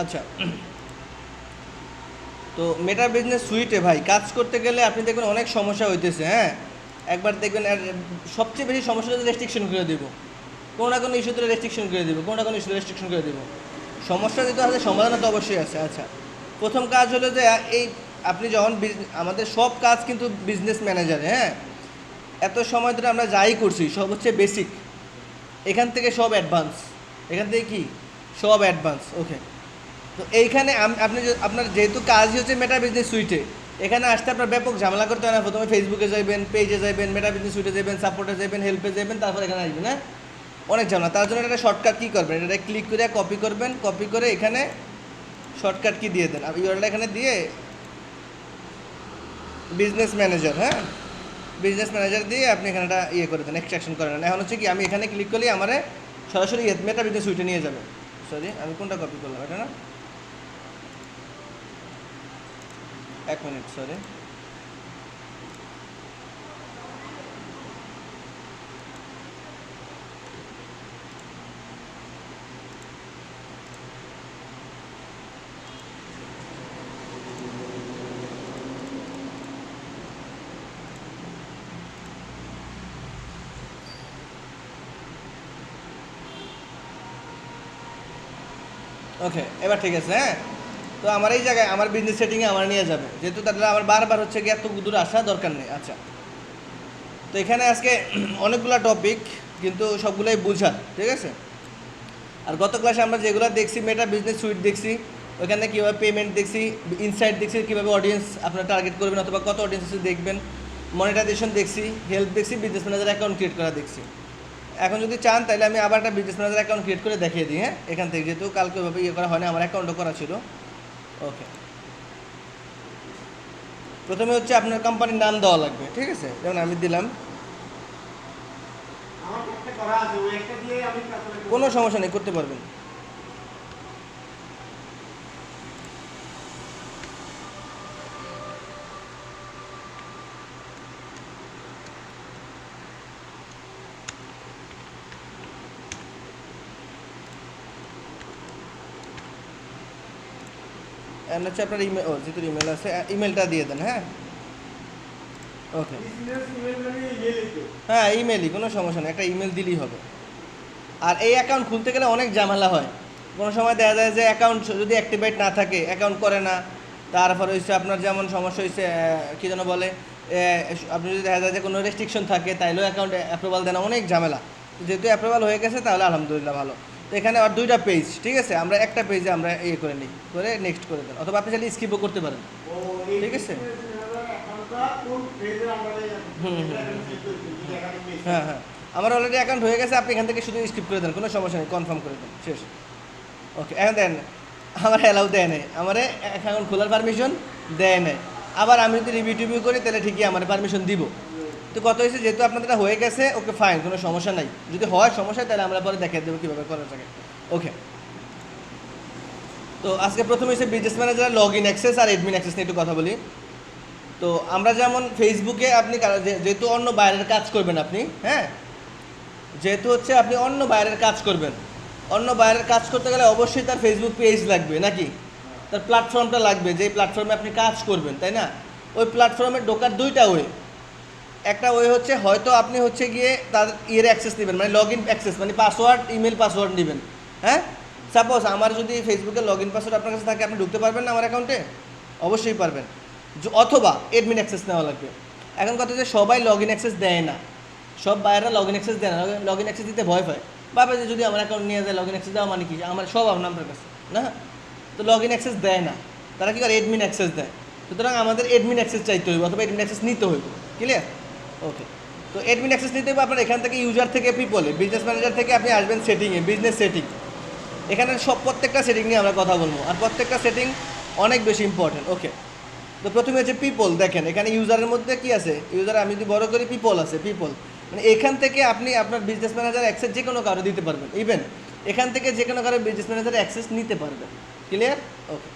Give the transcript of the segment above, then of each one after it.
আচ্ছা, তো মেটা বিজনেস সুইটে ভাই কাজ করতে গেলে আপনি দেখবেন অনেক সমস্যা হইতেছে, হ্যাঁ। একবার দেখবেন আর সবচেয়ে বেশি সমস্যা হচ্ছে রেস্ট্রিকশন করে দেবো, কোনো না কোনো ইস্যুতে রেস্ট্রিকশন করে দেবো, কোনো না কোনো ইস্যুতে রেস্ট্রিকশন করে দেবো। সমস্যা যেহেতু আছে, সমাধান তো অবশ্যই আছে। আচ্ছা, প্রথম কাজ হলো যে এই আপনি যখন আমাদের সব কাজ কিন্তু বিজনেস ম্যানেজারে, হ্যাঁ। এত সময় ধরে আমরা যাই করছি সব হচ্ছে বেসিক, এখান থেকে সব অ্যাডভান্স, এখান থেকে কি সব অ্যাডভান্স। ওকে, তো এইখানে আপনি আপনার যেহেতু কাজই হচ্ছে মেটা বিজনেস সুইটে, এখানে আসতে আপনার ব্যাপক ঝামেলা করতে হয় না। প্রথমে ফেসবুকে যাবেন, পেজে যাবেন, মেটা বিজনেস সুইটে যাবেন, সাপোর্টে যাবেন, হেল্পে যাবেন, তারপর এখানে আসবেন, হ্যাঁ। অনেক ঝামেলা। তার জন্য একটা শর্টকাট কী করবেন, এটা ক্লিক করে কপি করবেন, কপি করে এখানে শর্টকাট কি দিয়ে দেন, ইউআরএল এখানে দিয়ে বিজনেস ম্যানেজার, হ্যাঁ, বিজনেস ম্যানেজার দিয়ে আপনি এখানে একটা ইয়ে করে দেন, এক্সট্রাকশন করে নেন। এখন হচ্ছে কি আমি এখানে ক্লিক করলেই আমার সরাসরি মেটা বিজনেস সুইটে নিয়ে যাবে। সরি, আমি কোনটা কপি করলাম, এটা না, 1 মিনিট, সরি। ওকে, এবার ঠিক আছে, হ্যাঁ। তো আমার এই জায়গায় আমার বিজনেস সেটিংয়ে আমার নিয়ে যাবে, যেহেতু তাহলে আমার বারবার হচ্ছে কি এত দূর আসা দরকার নেই। আচ্ছা, তো এখানে আজকে অনেকগুলো টপিক, কিন্তু সবগুলোই বোঝার, ঠিক আছে। আর গত ক্লাসে আমরা যেগুলো দেখছি, মেটা বিজনেস সুইট দেখছি, ওইখানে কীভাবে পেমেন্ট দেখছি, ইনসাইট দেখছি, কীভাবে অডিয়েন্স আপনার টার্গেট করবেন অথবা কত অডিয়েন্স দেখবেন, মনিটাইজেশন দেখছি, হেল্প দেখছি, বিজনেস ম্যানেজার অ্যাকাউন্ট ক্রিয়েট করা দেখছি। এখন যদি চান তাহলে আমি আবার একটা বিজনেস ম্যানেজার অ্যাকাউন্ট ক্রিয়েট করে দেখিয়ে দিই, হ্যাঁ, এখান থেকে, যেহেতু কালকে ওইভাবে ইয়ে করা হয়নি, আমার অ্যাকাউন্টও করা ছিল। ওকে, প্রথমে হচ্ছে আপনার কোম্পানির নাম দেওয়া লাগবে, ঠিক আছে, যেমন আমি দিলাম, কোনো সমস্যা নেই, করতে পারবেন। অ্যান্ড হচ্ছে আপনার ইমেল, ও যেহেতু ইমেল আছে, ইমেলটা দিয়ে দেন, হ্যাঁ। ওকে, হ্যাঁ, ইমেলই, কোনো সমস্যা নেই, একটা ইমেল দিলেই হবে। আর এই অ্যাকাউন্ট খুলতে গেলে অনেক ঝামেলা হয়, কোনো সময় দেখা যায় যে অ্যাকাউন্ট যদি অ্যাক্টিভেট না থাকে, অ্যাকাউন্ট করে না। তারপরে হচ্ছে আপনার যেমন সমস্যা হয়েছে, কী যেন বলে, আপনি যদি দেখা যায় যে কোনো রেস্ট্রিকশন থাকে, তাইলেও অ্যাকাউন্ট অ্যাপ্রুভাল দেন, অনেক ঝামেলা। যেহেতু অ্যাপ্রুভাল হয়ে গেছে তাহলে আলহামদুলিল্লাহ ভালো। তো এখানে আর 2টা পেজ, ঠিক আছে, আমরা একটা পেজে আমরা ইয়ে করে নিই, করে নেক্সট করে দেন, অথবা আপনি চাইলে স্কিপও করতে পারেন, ঠিক আছে। হুম হুম হ্যাঁ হ্যাঁ, আমার অলরেডি অ্যাকাউন্ট হয়ে গেছে, আপনি এখান থেকে শুধু স্কিপ করে দেন, কোনো সমস্যা নেই, কনফার্ম করে দেন, শেষ। ওকে, এখন দেন, আমার অ্যালাউ দেয় নেই, আমার অ্যাকাউন্ট খোলার পারমিশন দেয় নেই। আবার আমি যদি রিভিউ টিভিউ করি তাহলে ঠিকই আমার পারমিশন দিব। তো কত হয়েছে, যেহেতু আপনাদের হয়ে গেছে, ওকে ফাইন, কোনো সমস্যা নাই। যদি হয় সমস্যা তাহলে আমরা পরে দেখিয়ে দেবো কীভাবে করা যায়। ওকে, তো আজকে প্রথমে হচ্ছে business manager log in access আর অ্যাডমিন অ্যাক্সেস নিয়ে একটু কথা বলি। তো আমরা যেমন ফেসবুকে আপনি যেহেতু অন্য বাইরের কাজ করবেন আপনি, হ্যাঁ, যেহেতু হচ্ছে আপনি অন্য বাইরের কাজ করবেন, অন্য বাইরের কাজ করতে গেলে অবশ্যই তার ফেসবুক পেজ লাগবে নাকি, তার প্ল্যাটফর্মটা লাগবে, যেই প্ল্যাটফর্মে আপনি কাজ করবেন, তাই না। ওই প্ল্যাটফর্মে ঢোকার 2টা ওয়ে। একটা ওয়ে হচ্ছে হয়তো আপনি হচ্ছে গিয়ে তার ইয়ের অ্যাক্সেস নেবেন, মানে লগ ইন অ্যাক্সেস, মানে পাসওয়ার্ড, ইমেল পাসওয়ার্ড নেবেন, হ্যাঁ। সাপোজ আমার যদি ফেসবুকের লগ ইন পাসওয়ার্ড আপনার কাছে থাকে, আপনি ঢুকতে পারবেন না আমার অ্যাকাউন্টে, অবশ্যই পারবেন। অথবা অ্যাডমিন অ্যাক্সেস নেওয়া লাগবে। এখন কথা হচ্ছে সবাই লগ ইন অ্যাক্সেস দেয় না, সব বাইরেরা লগ ইন অ্যাক্সেস দেয় না, লগ ইন অ্যাক্সেস দিতে ভয় পায়, ভাবে যে যদি আমার অ্যাকাউন্ট নিয়ে যায় লগ ইন অ্যাক্সেস দেওয়া মানে কি, আমার সব আপনার কাছে না। তো লগ ইন অ্যাক্সেস দেয় না, তারা কি করে অ্যাডমিন অ্যাক্সেস দেয়। সুতরাং আমাদের অ্যাডমিন অ্যাক্সেস চাইতে হইব, অথবা অ্যাডমিন অ্যাক্সেস নিতে হইব, ক্লিয়ার। ওকে, তো অ্যাডমিন অ্যাক্সেস নিতে হবে আপনার এখান থেকে, ইউজার থেকে পিপলে, বিজনেস ম্যানেজার থেকে আপনি আসবেন সেটিংয়ে, বিজনেস সেটিং। এখানে সব প্রত্যেকটা সেটিং নিয়ে আমরা কথা বলবো, আর প্রত্যেকটা সেটিং অনেক বেশি ইম্পর্টেন্ট। ওকে, তো প্রথমে হচ্ছে পিপল, দেখেন এখানে ইউজারের মধ্যে কি আছে, ইউজার আমি যদি বড় করি পিপল আছে, পিপল মানে এখান থেকে আপনি আপনার বিজনেস ম্যানেজার অ্যাক্সেস যে কোনো কারো দিতে পারবেন, ইভেন এখান থেকে যে কোনো কারো বিজনেস ম্যানেজার অ্যাক্সেস নিতে পারবেন, ক্লিয়ার। ওকে,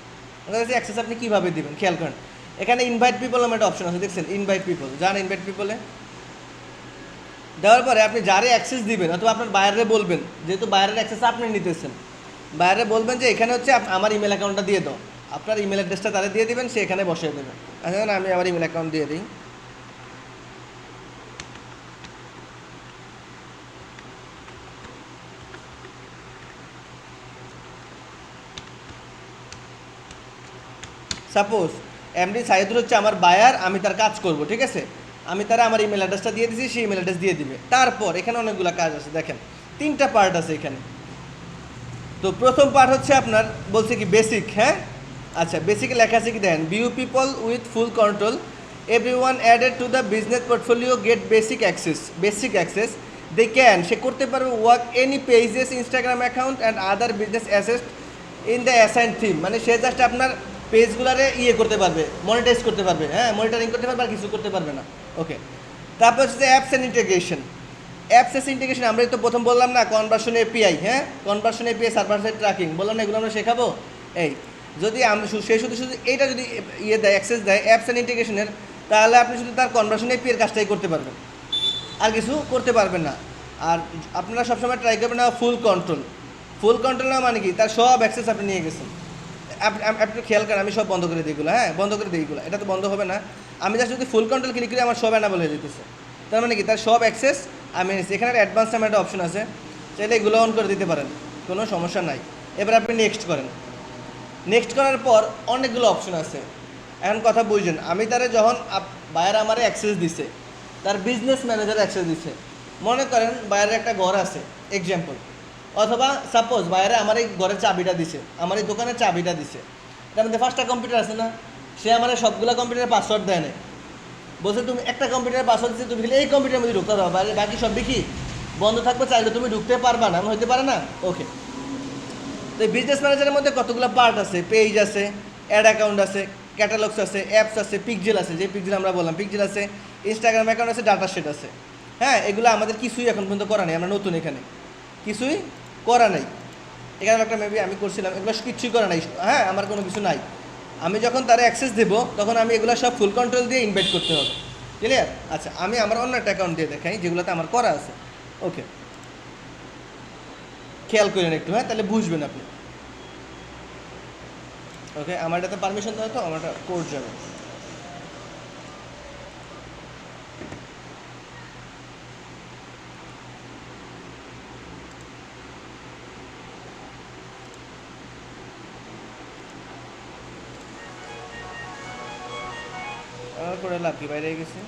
আমাদের কাছে অ্যাক্সেস আপনি কীভাবে দিবেন খেয়াল করেন, এখানে ইনভাইট পিপল নামে একটা অপশন আছে, দেখছেন, ইনভাইট পিপল, যান ইনভাইট পিপলে দেওয়ার পরে আপনি যারে অ্যাক্সেস দিবেন অথবা আপনার বাইরে বলবেন, যেহেতু বাইরের অ্যাক্সেস আপনি নিতেছেন, বাইরে বলবেন যে এখানে হচ্ছে আমার ইমেল অ্যাকাউন্টটা দিয়ে দাও, আপনার ইমেল অ্যাড্রেসটা তারা দিয়ে দিবেন, সে এখানে বসিয়ে দেবে। আচ্ছা আমি আমার ইমেল অ্যাকাউন্ট দিয়ে দিই। সাপোজ এমডি সাইদুল হচ্ছে আমার বায়ার, আমি তার কাজ করব, ঠিক আছে, আমি তারা আমার ইমেল অ্যাড্রেসটা দিয়ে দিয়েছি, সেই ইমেল অ্যাড্রেস দিয়ে দিবে। তারপর এখানে অনেকগুলো কাজ আছে, দেখেন 3টা পার্ট আছে এখানে। তো প্রথম পার্ট হচ্ছে আপনার বলছে কি বেসিক, হ্যাঁ আচ্ছা বেসিকে লেখা আছে কি দেখেন, view people with full control, everyone added to the business portfolio get basic access they can, সে করতে পারবে work any pages Instagram account and other business asset in the assign theme, মানে সে জাস্ট আপনার পেজগুলারে করতে পারবে, মনিটাইজ করতে পারবে, হ্যাঁ মনিটরিং করতে পারবে, আর কিছু করতে পারবে না। ওকে, তারপর হচ্ছে apps and integration. Abscess integration আমরা তো প্রথম বললাম না, কনভার্সন এপিআই, হ্যাঁ conversion API, server side tracking, বললাম না এগুলো আমরা শেখাবো। এই যদি আমরা সে শুধু এইটা যদি দেয়, অ্যাক্সেস দেয় অ্যাপস অ্যান্ড ইন্টিগ্রেশনের, তাহলে আপনি শুধু তার কনভার্সন এপিআইয়ের কাজটাই করতে পারবেন, আর কিছু করতে পারবেন না। আর আপনারা সবসময় ট্রাই করবেন না ফুল কন্ট্রোল না, মানে কি তার সব অ্যাক্সেস আপনি নিয়ে গেছেন। আপনি খেয়াল করেন, আমি সব বন্ধ করে দিই এগুলো, হ্যাঁ বন্ধ করে দিই এগুলো, এটা তো বন্ধ হবে না। আমি জাস্ট যদি ফুল কন্ট্রোল ক্লিক করি আমার সব অ্যানাবল হয়ে যেতেছে, তার মানে কি তার সব অ্যাক্সেস আমি নিচ্ছি। এখানে অ্যাডভান্স নামে একটা অপশন আছে, চাইলে এগুলো অন করে দিতে পারেন, কোনো সমস্যা নাই। এবার আপনি নেক্সট করেন, নেক্সট করার পর অনেকগুলো অপশন আছে। এখন কথা বুঝছেন, আমি তারা যখন বায়ার আমারে অ্যাক্সেস দিছে, তার বিজনেস ম্যানেজার অ্যাক্সেস দিছে, মনে করেন বায়ারের একটা ঘর আছে এক্সাম্পল, অথবা সাপোজ বায়ারে আমার এই ঘরের চাবিটা দিছে, আমার এই দোকানের চাবিটা দিছে, তার মধ্যে 5টা কম্পিউটার আছে না, সে আমার সবগুলো কম্পিউটারের পাসওয়ার্ড দেয় না, বলছে তুমি একটা কম্পিউটারের পাসওয়ার্ড দিচ্ছে, তুমি এই কম্পিউটারের মধ্যে ঢুকতে পারবা, বাকি সব দেখি বন্ধ থাকবে, চাইলে তুমি ঢুকতে পারবা না, হইতে পারে না। ওকে, তো এই বিজনেস ম্যানেজারের মধ্যে কতগুলো পার্ট আছে, পেজ আছে, অ্যাড অ্যাকাউন্ট আছে, ক্যাটালগস আছে, অ্যাপস আছে, পিকজেল আছে, যে পিকজেল আমরা বললাম পিকজেল আছে, ইনস্টাগ্রাম অ্যাকাউন্ট আছে, ডাটা সেট আছে। হ্যাঁ এগুলো আমাদের কিছুই এখন পর্যন্ত করা নেই, আমরা নতুন এখানে কিছুই করা নেই। এখানে একটা মেবি আমি করছিলাম, এগুলো কিছুই করা নাই, হ্যাঁ আমার কোনো কিছু নাই। আমি যখন তারা অ্যাক্সেস দেবো তখন আমি এগুলো সব ফুল কন্ট্রোল দিয়ে ইনভাইট করতে হবে, ক্লিয়ার। আচ্ছা আমি আমার অন্য একটা অ্যাকাউন্ট দিয়ে দেখাই যেগুলোতে আমার করা আছে। ওকে, খেয়াল করেন একটু, হ্যাঁ তাহলে বুঝবেন আপনি। ওকে, আমার এটাতে পারমিশন দেওয়া, তো আমার একটা কোড যাবে। আমার করে লাভ কি, বাইরে গেছে।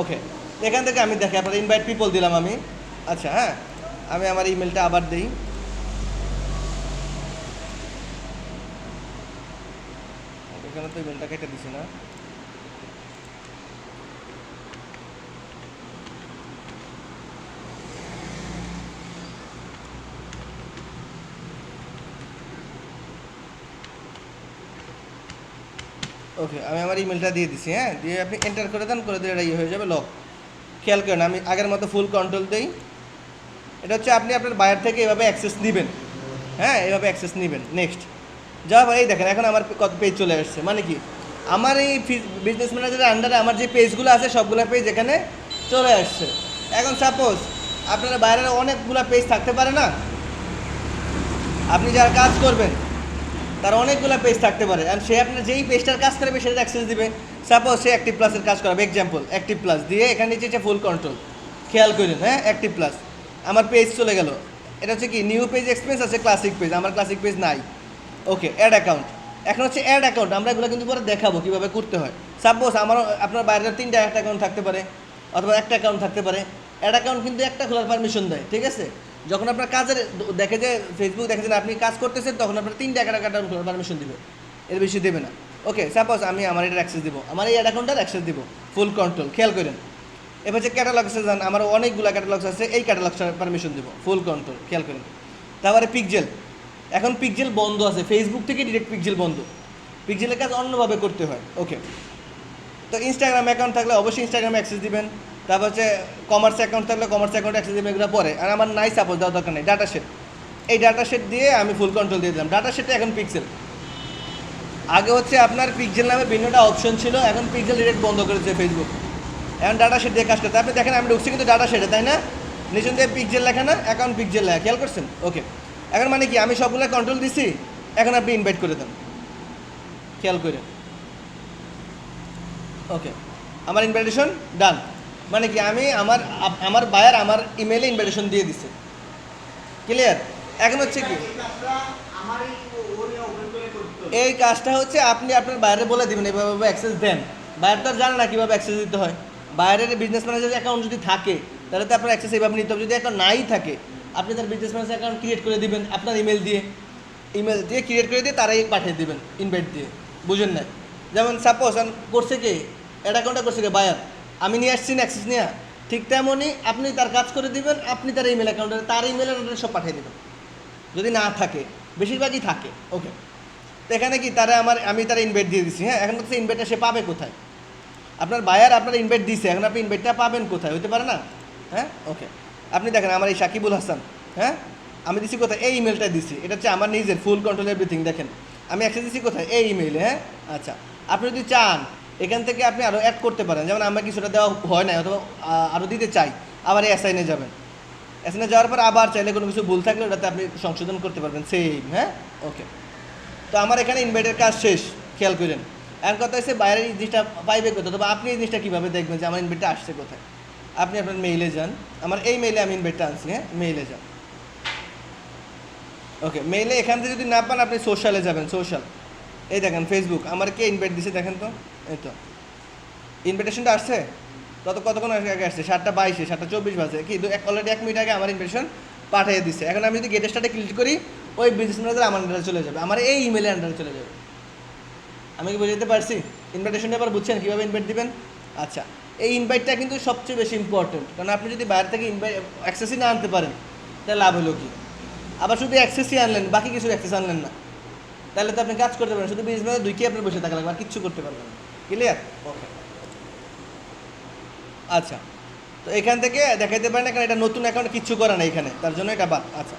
ওকে, এখান থেকে আমি দেখি আপনার ইনভাইট পিপল দিলাম আমি। আচ্ছা হ্যাঁ, আমি আমার ইমেলটা আবার দিই। এখানে তো ইমেলটা কেটে দিছি না। ওকে, আমি আমার ইমেলটা দিয়ে দিছি, হ্যাঁ দিয়ে আপনি এন্টার করে দেন, করে দিলে এটা হয়ে যাবে লক। খেয়াল করেন আমি আগের মতো ফুল কন্ট্রোল দিই। এটা হচ্ছে আপনি আপনার বায়ার থেকে এভাবে অ্যাক্সেস নেবেন, হ্যাঁ এভাবে অ্যাক্সেস নেবেন। নেক্সট যাও, এই দেখেন এখন আমার কত পেজ চলে আসছে, মানে কি আমার এই বিজনেস ম্যানেজারের আন্ডারে আমার যে পেজগুলো আছে সবগুলো পেজ এখানে চলে আসছে। এখন সাপোজ আপনার বাইরের অনেকগুলো পেজ থাকতে পারে না, আপনি যারা কাজ করবেন তার অনেকগুলো পেজ থাকতে পারে, আর সে আপনার যেই পেজটার কাজ করবে সেটা অ্যাক্সেস দিবে। সাপোজ সে অ্যাক্টিভ প্লাসের কাজ করাবে, এক্সাম্পল অ্যাক্টিভ প্লাস দিয়ে এখানে নিচে ফুল কন্ট্রোল, খেয়াল করেন হ্যাঁ অ্যাক্টিভ প্লাস, আমার পেজ চলে গেল। এটা হচ্ছে কি নিউ পেজ এক্সপেন্স আছে, ক্লাসিক পেজ, আমার ক্লাসিক পেজ নাই। ওকে, অ্যাড অ্যাকাউন্ট, এখন হচ্ছে অ্যাড অ্যাকাউন্ট, আমরা এগুলো কিন্তু পরে দেখাবো কীভাবে করতে হয়। সাপোজ আমার আপনার বাইরের 3টা অ্যাকাউন্ট থাকতে পারে, অথবা একটা অ্যাকাউন্ট থাকতে পারে। অ্যাড অ্যাকাউন্ট কিন্তু একটা খোলার পারমিশন দেয়, ঠিক আছে। যখন আপনার কাজের দেখে যে ফেসবুক দেখে যে আপনি কাজ করতেছেন, তখন আপনার 3টা অ্যাকাউন্ট খোলার পারমিশন দিবে, এর বেশি দেবে না। ওকে, সাপোজ আমি আমার এটার অ্যাক্সেস দিব, আমার এই অ্যাড অ্যাকাউন্টটার অ্যাক্সেস দিব, ফুল কন্ট্রোল, খেয়াল করেন। এবার হচ্ছে ক্যাটালগসে যান, আমার অনেকগুলো ক্যাটালগস আছে, এই ক্যাটালগসটার পারমিশন দিব, ফুল কন্ট্রোল, খেয়াল করেন। তারপরে পিকজেল, এখন পিকজেল বন্ধ আছে, ফেসবুক থেকে ডিরেক্ট পিকজেল বন্ধ, পিকজেলের কাজ অন্যভাবে করতে হয়। ওকে, তো ইনস্টাগ্রাম অ্যাকাউন্ট থাকলে অবশ্যই ইনস্টাগ্রামে অ্যাক্সেস দিবেন। তারপর হচ্ছে কমার্স অ্যাকাউন্ট থাকলে কমার্স অ্যাকাউন্টে অ্যাক্সেস দিবেন, এগুলো পরে। আর আমার নাই সাপোজ দেওয়ার দরকার নেই, ডাটা সেট, এই ডাটা সেট দিয়ে আমি ফুল কন্ট্রোল দিয়ে দিলাম, ডাটা সেটটা এখন পিক্সেল। আগে হচ্ছে আপনার পিক্সেল নামে ভিন্নটা অপশন ছিল, এখন পিক্সেল ডিরেক্ট বন্ধ করেছে ফেসবুক। এখন ডাটা শেড দিয়ে কাজ করতে আপনি দেখেন আমি ঢুকছি কিন্তু ডাটা শেডে, তাই না? নিচন দিয়ে পিক্সেল লেখা না, অ্যাকাউন্ট পিক্সেল লেখা, খেয়াল করছেন? ওকে, এখন মানে কি আমি সবগুলো কন্ট্রোল দিছি, এখন আপনি ইনভাইট করে দেন, খেয়াল করে। ওকে, আমার ইনভাইটেশন ডান, মানে কি আমি আমার বায়ার আমার ইমেলে ইনভাইটেশন দিয়ে দিছে, ক্লিয়ার? এখন হচ্ছে কি এই কাজটা হচ্ছে আপনি আপনার বাইরে বলে দিবেন এভাবে অ্যাক্সেস দেন। বাইরে তো আর জানে না কীভাবে অ্যাক্সেস দিতে হয়। বাইরের বিজনেস ম্যানেজার অ্যাকাউন্ট যদি থাকে তাহলে তো আপনার অ্যাক্সেস এইভাবে নিতে হবে। যদি অ্যাকাউন্ট নাই থাকে আপনি তার বিজনেস ম্যানেজার অ্যাকাউন্ট ক্রিয়েট করে দিবেন আপনার ইমেল দিয়ে ক্রিয়েট করে দিয়ে তারাই পাঠিয়ে দিবেন ইনভাইট দিয়ে। বুঝেন না? যেমন সাপোজ করছে কি অ্যাড অ্যাকাউন্টটা করছে কি বায়ার, আমি নিয়ে আসছি না অ্যাক্সেস নিয়ে, ঠিক তেমনই আপনি তার কাজ করে দিবেন, আপনি তার ইমেল অ্যাকাউন্টে তার ইমেল অ্যাকাউন্টে সব পাঠিয়ে দেবেন যদি না থাকে, বেশিরভাগই থাকে। ওকে, তো এখানে কি তারা আমি তারা ইনভাইট দিয়ে দিচ্ছি, হ্যাঁ? এখন হচ্ছে ইনভাইটটা সে পাবে কোথায়? আপনার বায়ার আপনার ইনভাইট দিছে, এখন আপনি ইনভাইটটা পাবেন কোথায়? হতে পারে না? হ্যাঁ, ওকে, আপনি দেখেন আমার এই সাকিবুল হাসান, হ্যাঁ, আমি দিছি কোথায়? এই ইমেলটা দিছি, এটা হচ্ছে আমার নিজের ফুল কন্ট্রোল এভরিথিং। দেখেন আমি অ্যাক্সেস দিছি কোথায়? এই ইমেইলে, হ্যাঁ। আচ্ছা, আপনি যদি চান এখান থেকে আপনি আরও অ্যাড করতে পারেন, যেমন আমার কিছুটা দেওয়া হয় না অথবা আরও দিতে চাই, আবার এই অ্যাসাইনে যাবেন, অ্যাসাইনে যাওয়ার পর আবার চাইলে কোনো কিছু ভুল থাকলে ওটাতে আপনি সংশোধন করতে পারবেন, সেম। হ্যাঁ, ওকে, তো আমার এখানে ইনভাইটের কাজ শেষ, খেয়াল করেন। এখন কথা হচ্ছে বাইরের এই জিনিসটা পাইবে কোথায়, তবে আপনি এই জিনিসটা কীভাবে দেখবেন যে আমার ইনভাইটটা আসছে কোথায়? আপনি আপনার মেইলে যান, আমার এই মেইলে আমি ইনভাইটটা আনছি, হ্যাঁ, মেইলে যান। ওকে, মেইলে এখান থেকে যদি না পান আপনি সোশ্যালে যাবেন, সোশ্যাল, এই দেখেন ফেসবুক, আমার কে ইনভাইট দিছে দেখেন তো, এই তো ইনভিটেশনটা আসছে। কতক্ষণ আগে আসছে? 7:22, 7:24 বাজে, কি অলরেডি 1 মিনিট আগে আমার ইনভিটেশন পাঠিয়ে দিচ্ছে। এখন আমি যদি গেট স্টার্টে ক্লিক করি ওই বিজনেস ম্যানেজার আমার আন্ডারে চলে যাবে, আমার এই ইমেলের আন্ডারে চলে যাবে। আমি কি বুঝতে পারছি? ইনভাইটেশনটা এবার বুঝছেন কীভাবে ইনভাইট দিবেন? আচ্ছা, এই ইনভাইটটা কিন্তু সবচেয়ে বেশি ইম্পর্টেন্ট, কারণ আপনি যদি বাইরে থেকে অ্যাক্সেসই না আনতে পারেন তাহলে লাভ হলো কি? আবার শুধু অ্যাক্সেসই আনলেন, বাকি কিছু অ্যাক্সেস আনলেন না, তাহলে তো আপনি কাজ করতে পারেন, শুধু বিজনেস ম্যানেজার দুইকেই আপনার বসে থাকা লাগবে, আর কিচ্ছু করতে পারবেন না। ক্লিয়ার? ওকে, আচ্ছা, তো এখান থেকে দেখাইতে পারেন না, কারণ এটা নতুন অ্যাকাউন্ট কিচ্ছু করে না এখানে, তার জন্য এটা বাদ। আচ্ছা,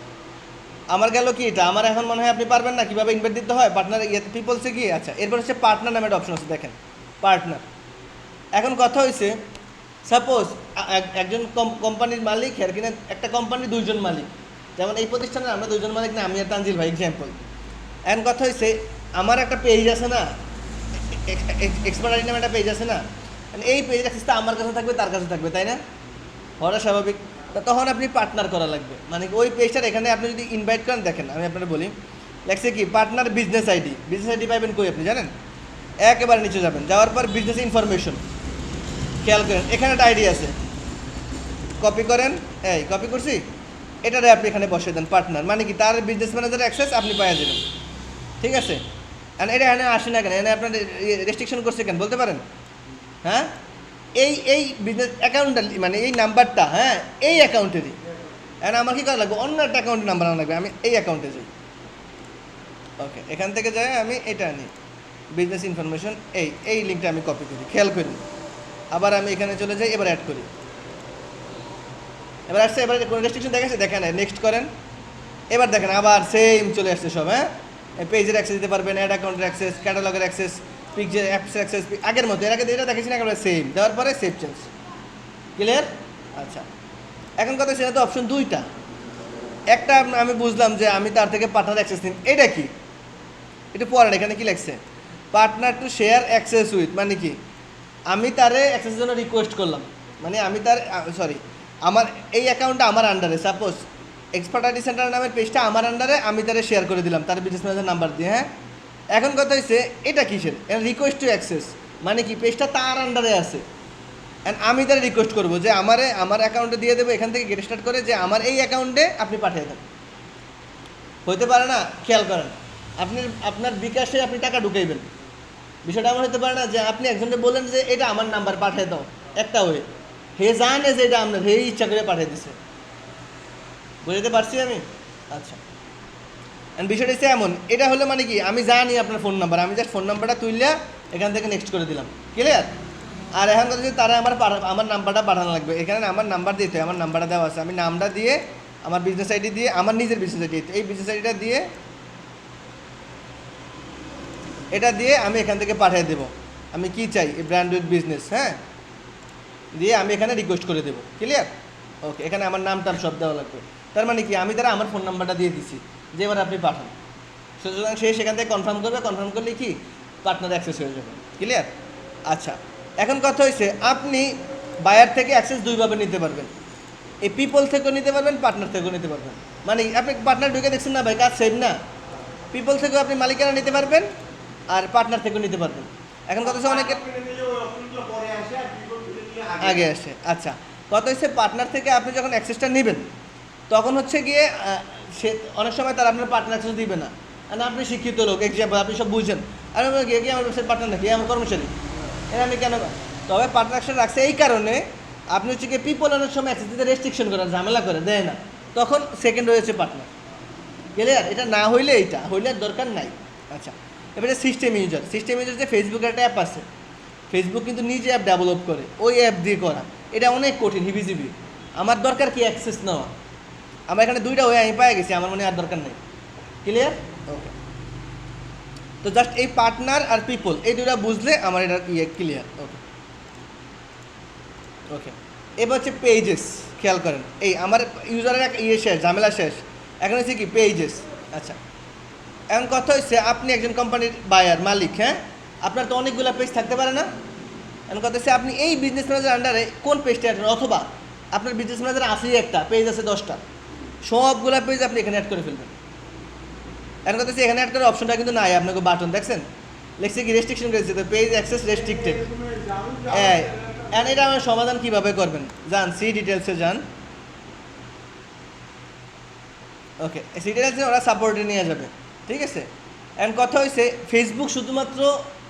আমার গেল কি এটা, আমার এখন মনে হয় আপনি পারবেন না কীভাবে ইনভাইট দিতে হয় পার্টনার পিপলসে গিয়ে। আচ্ছা, এরপর হচ্ছে পার্টনার নামে একটা অপশন আছে, দেখেন পার্টনার। এখন কথা হয়েছে সাপোজ একজন কোম্পানির মালিক, আর কিনা একটা কোম্পানির দুইজন মালিক, যেমন এই প্রতিষ্ঠানের আমরা দুইজন মালিক না, আমি আর তানজিল ভাই এক্সাম্পল। এখন কথা হয়েছে আমার একটা পেজ আছে না, এক্সপার্ট আইডি নামে একটা পেজ আছে না, এই পেজের অ্যাক্সেসটা আমার কাছে থাকবে, তার কাছে থাকবে, তাই না? হওয়াটা স্বাভাবিক। তখন আপনি পার্টনার করা লাগবে, মানে ওই পেজটার এখানে আপনি যদি ইনভাইট করেন, দেখেন আমি আপনারা বলি, লেখছে কি পার্টনার বিজনেস আইডি পাইবেন কই আপনি জানেন? একেবারে নিচে যাবেন, যাওয়ার পর বিজনেস ইনফরমেশন, খেয়াল করেন এখানে একটা আইডি আছে, কপি করেন, এই কপি করছি, এটারে আপনি এখানে বসে দেন পার্টনার, মানে কি তার বিজনেস ম্যানেজার অ্যাক্সেস আপনি পাইয়া যাবেন। ঠিক আছে? আর এটা এখানে আসে না কেন, এখানে আপনার রেস্ট্রিকশন করছে কেন বলতে পারেন? হ্যাঁ, এই বিজনেস অ্যাকাউন্টটা মানে এই নাম্বারটা, হ্যাঁ, এই অ্যাকাউন্টেরই। এখন আমার কী করা লাগবে? অন্য একটা অ্যাকাউন্টের নাম্বার আনা লাগবে, আমি এই অ্যাকাউন্টে যাই। ওকে, এখান থেকে যাই আমি এটা আনি বিজনেস ইনফরমেশন, এই লিঙ্কটা আমি কপি করি, খেয়াল করি, আবার আমি এখানে চলে যাই, এবার অ্যাড করি, এবার আসছে, এবার কোনো রেস্ট্রিকশন দেখাচ্ছে দেখেন, নেক্সট করেন, এবার দেখেন আবার সেম চলে আসছে সব। হ্যাঁ, পেজের অ্যাক্সেস দিতে পারবেন, অ্যাড অ্যাকাউন্টের অ্যাক্সেস, ক্যাটালগের অ্যাক্সেস, পিকচার অ্যাপসের অ্যাক্সেস, আগের মতো, এর আগে যেটা দেখেছি না একেবারে সেম, দেওয়ার পরে সেভ চেঞ্জ। ক্লিয়ার? আচ্ছা, এখন কথা সেটা তো অপশন দুইটা, একটা আমি বুঝলাম যে আমি তার থেকে পার্টনার অ্যাক্সেস নিন, এটা কি? এটা পড়েন, এখানে কি লেখছে? Partner to share access with, মানে কি আমি তারে অ্যাক্সেসের জন্য রিকোয়েস্ট করলাম, মানে আমি তার আমার এই অ্যাকাউন্টটা আমার আন্ডারে, সাপোজ এক্সপার্ট আইডি সেন্টার নামের পেজটা আমার আন্ডারে, আমি তারে শেয়ার করে দিলাম তার বিজনেস ম্যানেজার নাম্বার দিয়ে। হ্যাঁ, এখন কথা হচ্ছে এটা কিসের? রিকোয়েস্ট টু অ্যাক্সেস, মানে কি পেজটা তার আন্ডারে আছে, অ্যান্ড আমি তারা রিকোয়েস্ট করবো যে আমার অ্যাকাউন্টে দিয়ে দেবো, এখান থেকে গেট স্টার্ট করে যে আমার এই অ্যাকাউন্টে আপনি পাঠিয়ে দেন। হতে পারে না, খেয়াল করেন, আপনার বিকাশে আপনি টাকা ঢুকাইবেন, বিষয়টা এমন হতে পারে না যে আপনি একজনকে বলেন যে এটা আমার নাম্বার পাঠিয়ে দাও, একটা ওয়ে, হে জানে যে এটা আপনার, হে ইচ্ছা করে পাঠিয়ে দিছে। বুঝতে পারছি আমি? আচ্ছা, অ্যান্ড বিষয়টা হচ্ছে এমন, এটা হলো মানে কি আমি জানি আপনার ফোন নাম্বার, আমি জাস্ট ফোন নাম্বারটা তুললে এখান থেকে নেক্সট করে দিলাম। ক্লিয়ার? আর এখন কথা হচ্ছে তারা আমার নাম্বারটা পাঠানো লাগবে, এখানে আমার নাম্বার দিতে, আমার নাম্বারটা দেওয়া আছে, আমি নামটা দিয়ে আমার বিজনেস আইডি দিয়ে, আমার নিজের বিজনেস আইডি, এই বিজনেস আইডিটা দিয়ে এটা দিয়ে আমি এখান থেকে পাঠিয়ে দেবো আমি কি চাই এই ব্র্যান্ড উইথ বিজনেস, হ্যাঁ, দিয়ে আমি এখানে রিকোয়েস্ট করে দেবো। ক্লিয়ার? ওকে, এখানে আমার নামটা সব দেওয়া লাগবে। তার মানে কি আমি তারা আমার ফোন নাম্বারটা দিয়ে দিচ্ছি যে এবার আপনি পাঠান, সুতরাং সে সেখান থেকে কনফার্ম করবে, কনফার্ম করলে কি পার্টনার অ্যাক্সেস হয়ে যাবে। ক্লিয়ার? আচ্ছা, এখন কথা হয়েছে আপনি বায়ার থেকে অ্যাক্সেস দুইভাবে নিতে পারবেন, এই পিপল থেকেও নিতে পারবেন, পার্টনার থেকেও নিতে পারবেন। মানে আপনি পার্টনার ঢুকে দেখছেন না ভাই, কাজ সেভ না? পিপল থেকেও আপনি মালিকানা নিতে পারবেন আর পার্টনার থেকেও নিতে পারবেন। এখন কথা হচ্ছে অনেকে আগে আসে। আচ্ছা, কথা হচ্ছে পার্টনার থেকে আপনি যখন অ্যাক্সেসটা নেবেন তখন হচ্ছে গিয়ে সে অনেক সময় তারা আপনার পার্টনার অ্যাক্সেস দিবে না। আর আপনি শিক্ষিত লোক, এক্সাম্পল আপনি সব বুঝছেন, আর গিয়ে গিয়ে আমার ব্যবসার পার্টনার নাকি আমার কর্মচারী, এটা আমি কেন? তবে পার্টনার অ্যাক্সেস রাখছে এই কারণে আপনি হচ্ছে গিয়ে পিপল অনেক সময় অ্যাক্সেস দিতে রেস্ট্রিকশন করেন, ঝামেলা করে দেয় না, তখন সেকেন্ড হয়েছে পার্টনার। ক্লিয়ার? এটা না হইলে এইটা হইলে দরকার নাই। আচ্ছা, এবারে সিস্টেম ইউজার। সিস্টেম ইউজার যে ফেসবুকের একটা অ্যাপ আছে, ফেসবুক কিন্তু নিজে অ্যাপ ডেভেলপ করে, ওই অ্যাপ দিয়ে করা, এটা অনেক কঠিন, হিবিজিবি। আমার দরকার কি অ্যাক্সেস নেওয়া, আমার এখানে দুইটা হয়ে আমি পাই গেছি, আমার মনে আর দরকার নেই। ক্লিয়ার? ওকে, তো জাস্ট এই পার্টনার আর পিপল এই দুইটা বুঝলে আমার এটা ক্লিয়ার। ওকে ওকে, এবার হচ্ছে পেজেস। খেয়াল করেন, এই আমার ইউজারের এক শেষ, ঝামেলা শেষ, এখন হচ্ছে কি পেজেস। আচ্ছা, এখন কথা হচ্ছে আপনি একজন কোম্পানির বায়ার মালিক, হ্যাঁ, আপনার তো অনেকগুলো পেজ থাকতে পারে না। এখন কথা হচ্ছে আপনি এই বিজনেস ম্যানেজার আন্ডারে কোন পেজটা অ্যাড করেন, অথবা আপনার বিজনেস ম্যানেজার আসেই একটা পেজ আছে 10টা, সবগুলা পেজ আপনি এখানে অ্যাড করে ফেলবেন। এখন কথা হচ্ছে এখানে অ্যাড করার অপশনটা কিন্তু নাই, আপনাকে বাটন দেখছেন লেখছে কি রেস্ট্রিকশন করেছে, তো পেজ অ্যাক্সেস রেস্ট্রিক্টেড। হ্যাঁ, অ্যান্ড এটা আমার সমাধান কীভাবে করবেন যান সি ডিটেলসে যান। ওকে, সি ডিটেলসে ওরা সাপোর্টে নিয়ে যাবে, ঠিক আছে। অ্যান্ড কথা হয়েছে ফেসবুক শুধুমাত্র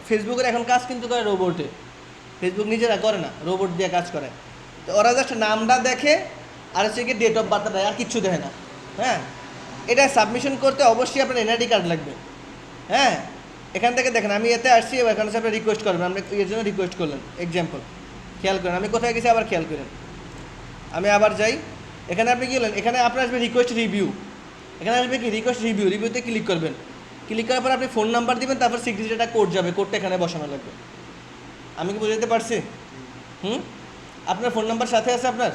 ফেসবুকের এখন কাজ কিন্তু করে রোবটে, ফেসবুক নিজেরা করে না, রোবট দিয়ে কাজ করে। তো ওরা জাস্ট নামটা দেখে আর হচ্ছে কি ডেট অফ বার্থটা দেয়, আর কিচ্ছু দেখে না। হ্যাঁ, এটা সাবমিশন করতে অবশ্যই আপনার এনআইডি কার্ড লাগবে। হ্যাঁ, এখান থেকে দেখেন আমি এতে আসছি, এখানে আপনি রিকোয়েস্ট করবেন, আপনি এর জন্য রিকোয়েস্ট করলেন এক্সাম্পল। খেয়াল করেন আমি কোথায় গেছি, আবার খেয়াল করেন, আমি আবার যাই, এখানে আপনি গেলেন, এখানে আপনার আসবে রিকোয়েস্ট রিভিউ, এখানে আসবে কি রিকোয়েস্ট রিভিউ, রিভিউতে ক্লিক করবেন, ক্লিক করার পর আপনি ফোন নাম্বার দিবেন, তারপর সিগনেচারটা কোড যাবে, কোডটা এখানে বসানো লাগবে। আমি কি বুঝাতে পারছি? আপনার ফোন নাম্বার সাথে আছে আপনার?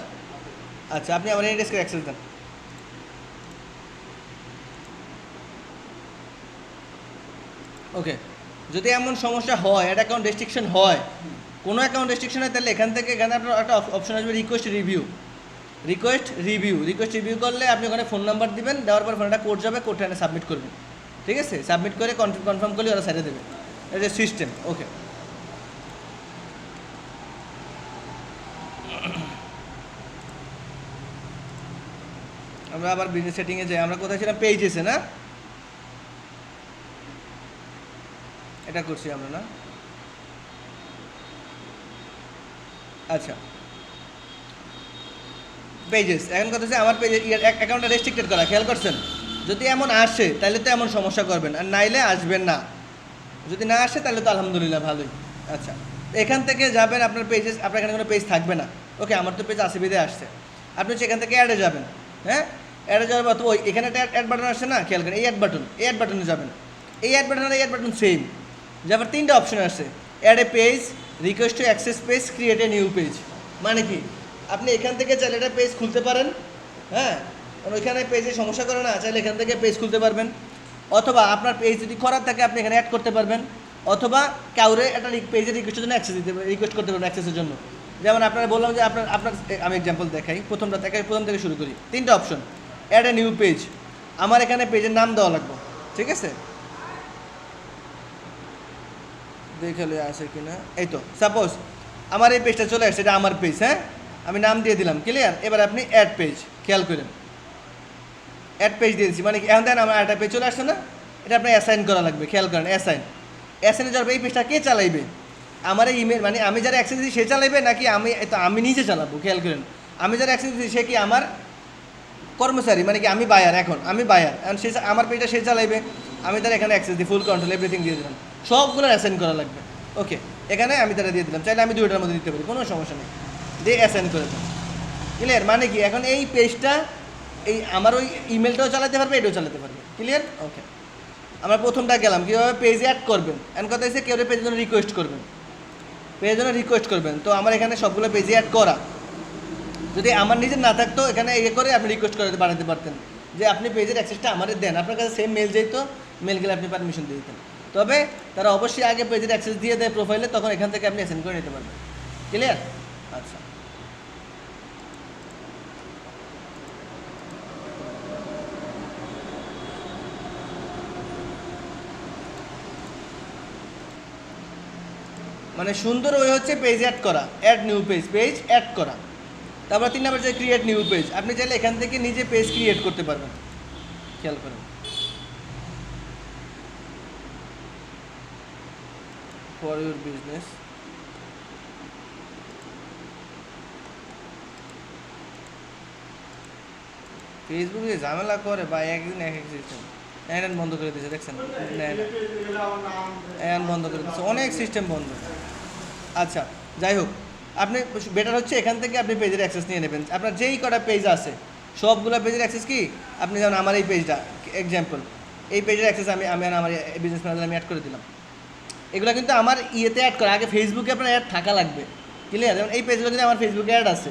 আচ্ছা, আপনি আমার এই ডেস্কে অ্যাক্সেস দেন। ওকে, যদি এমন সমস্যা হয়, একটা অ্যাকাউন্ট রেস্ট্রিকশন হয়, কোনো অ্যাকাউন্ট রেস্ট্রিকশন হয়, তাহলে এখান থেকে এখানে আপনার একটা অপশন আসবে রিকোয়েস্ট রিভিউ। রিকোয়েস্ট রিভিউ করলে আপনি ওখানে ফোন নাম্বার দিবেন, দেওয়ার পর ফোনটা কোড যাবে, কোডটা এখানে সাবমিট করবেন, ঠিক আছে। সাবমিট করে কনফার্ম করলে ওরা সাইডে দেবে, এটা সিস্টেম। ওকে, আমরা আবার বিজনেস সেটিংয়ে যাই, আমরা কোথায় ছিলাম, পেজেসে না, এটা করছি আমরা না। আচ্ছা, পেজেস, এখন কথা হচ্ছে আমার পেজে অ্যাকাউন্টটা রেস্ট্রিক্টেড করা, খেয়াল করছেন? যদি এমন আসে তাহলে তো এমন সমস্যা করবেন, আর নাইলে আসবেন না। যদি না আসে তাহলে তো আলহামদুলিল্লাহ ভালোই। আচ্ছা, এখান থেকে যাবেন আপনার পেজেস, আপনার এখানে কোনো পেজ থাকবে না। ওকে, আমার তো পেজ আসিবিদে আসছে, আপনি হচ্ছে এখান থেকে অ্যাডে যাবেন। হ্যাঁ, অ্যাডে যাওয়ার পর তো ওই এখানে একটা অ্যাড বাটন আসছে না, খেয়াল করেন, এই অ্যাড বাটনে যাবেন। এই অ্যাড বাটন আর এই অ্যাড বাটন সেম, যাবার 3টা অপশন আসছে, add a page, request to access page, create a new page. মানে কি আপনি এখান থেকে চাইলে একটা পেজ খুলতে পারেন, হ্যাঁ, কারণ ওইখানে পেজে সমস্যা করে না, চাইলে এখান থেকে পেজ খুলতে পারবেন, অথবা আপনার পেজ যদি করার থাকে আপনি এখানে অ্যাড করতে পারবেন, অথবা কাউরে একটা পেজের রিকোয়েস্টের জন্য অ্যাক্সেস দিতে রিকোয়েস্ট করতে পারবেন অ্যাক্সেসের জন্য। যেমন আপনারা বললাম যে আপনার আমি এক্সাম্পল দেখাই, প্রথম থেকে শুরু করি। 3টা option, add a new page, আমার এখানে পেজের নাম দেওয়া লাগবে, ঠিক আছে, দেখালে আসে কিনা, এই তো সাপোজ আমার এই পেজটা চলে আসছে, এটা আমার পেজ, হ্যাঁ, আমি নাম দিয়ে দিলাম। ক্লিয়ার? এবার আপনি অ্যাড পেজ, খেয়াল করেন, অ্যাড পেজ দিয়ে দিচ্ছি, মানে কি এখন দেন আমার একটা পেজ চলে আসছে না, এটা আপনার অ্যাসাইন করা লাগবে। খেয়াল করেন, অ্যাসাইনে যাবে, এই পেজটা কে চালাইবে, আমার এই ইমেল, মানে আমি যারা অ্যাক্সেস দিচ্ছি সে চালাইবে নাকি আমি নিজে চালাবো। খেয়াল করেন, আমি যারা অ্যাক্সেস দিচ্ছি সে কি আমার কর্মচারী, মানে কি আমি বায়ার, এখন সে আমার পেজটা সে চালাইবে, আমি তারা এখানে অ্যাক্সেস দিই, ফুল কন্ট্রোল এভরিথিং দিয়ে দিলাম, সবগুলো অ্যাসাইন করা লাগবে। ওকে, এখানে আমি তারা দিয়ে দিলাম, চাইলে আমি 2টার মধ্যে দিতে পারি, কোনো সমস্যা নেই, দিয়ে অ্যাসাইন করে দিলাম। ক্লিয়ার? মানে কি এখন এই পেজটা এই আমার ওই ইমেলটাও চালাতে পারবে, এটাও চালাতে পারবে। ক্লিয়ার? ওকে, আমরা প্রথমটা গেলাম কীভাবে পেজে অ্যাড করবেন, এমন কথা হচ্ছে কেউ পেজের জন্য রিকোয়েস্ট করবেন, পেজের জন্য রিকোয়েস্ট করবেন। তো আমার এখানে সবগুলো পেজে অ্যাড করা, যদি আমার নিজের না থাকতো এখানে ইয়ে করে আপনি রিকোয়েস্ট করে বানাতে পারতেন যে আপনি পেজের অ্যাক্সেসটা আমাদের দেন, আপনার কাছে সেম মেল যেত, মেল গেলে আপনি পারমিশন দিয়ে দিতেন। তবে তারা অবশ্যই আগে পেজের অ্যাক্সেস দিয়ে দেয় প্রোফাইলে, তখন এখান থেকে আপনি অ্যাসেন্ড করে নিতে পারবেন। ক্লিয়ার? আচ্ছা, মানে সুন্দর ওই হচ্ছে পেজ অ্যাড করা, add new page, page add করা। তারপর 3 নাম্বার যে ক্রিয়েট নিউ পেজ, আপনি চাইলে এখান থেকে নিজে পেজ ক্রিয়েট করতে পারবেন। খেয়াল করেন, ফর ইউর বিজনেস, ফেসবুক যে ঝামেলা করে বা একদিন এক এক সিস্টেম, অ্যান বন্ধ করে দিয়েছে, দেখছেন? অ্যান বন্ধ করে দিয়েছে, অনেক সিস্টেম বন্ধ। আচ্ছা, যাই হোক, আপনি বেটার হচ্ছে এখান থেকে আপনি পেজের অ্যাক্সেস নিয়ে নেবেন। আপনার যেই কটা পেজ আছে সবগুলো পেজের অ্যাক্সেস কি, আপনি যেমন আমার এই পেজটা এক্সাম্পল, এই পেজের অ্যাক্সেস আমি আমার বিজনেস ম্যানেজার আমি অ্যাড করে দিলাম। এগুলো কিন্তু আমার ইয়েতে অ্যাড করা, আগে ফেসবুকে আপনার অ্যাড থাকা লাগবে। ক্লিয়ার? যেমন এই পেজগুলো কিন্তু আমার ফেসবুকে অ্যাড আছে,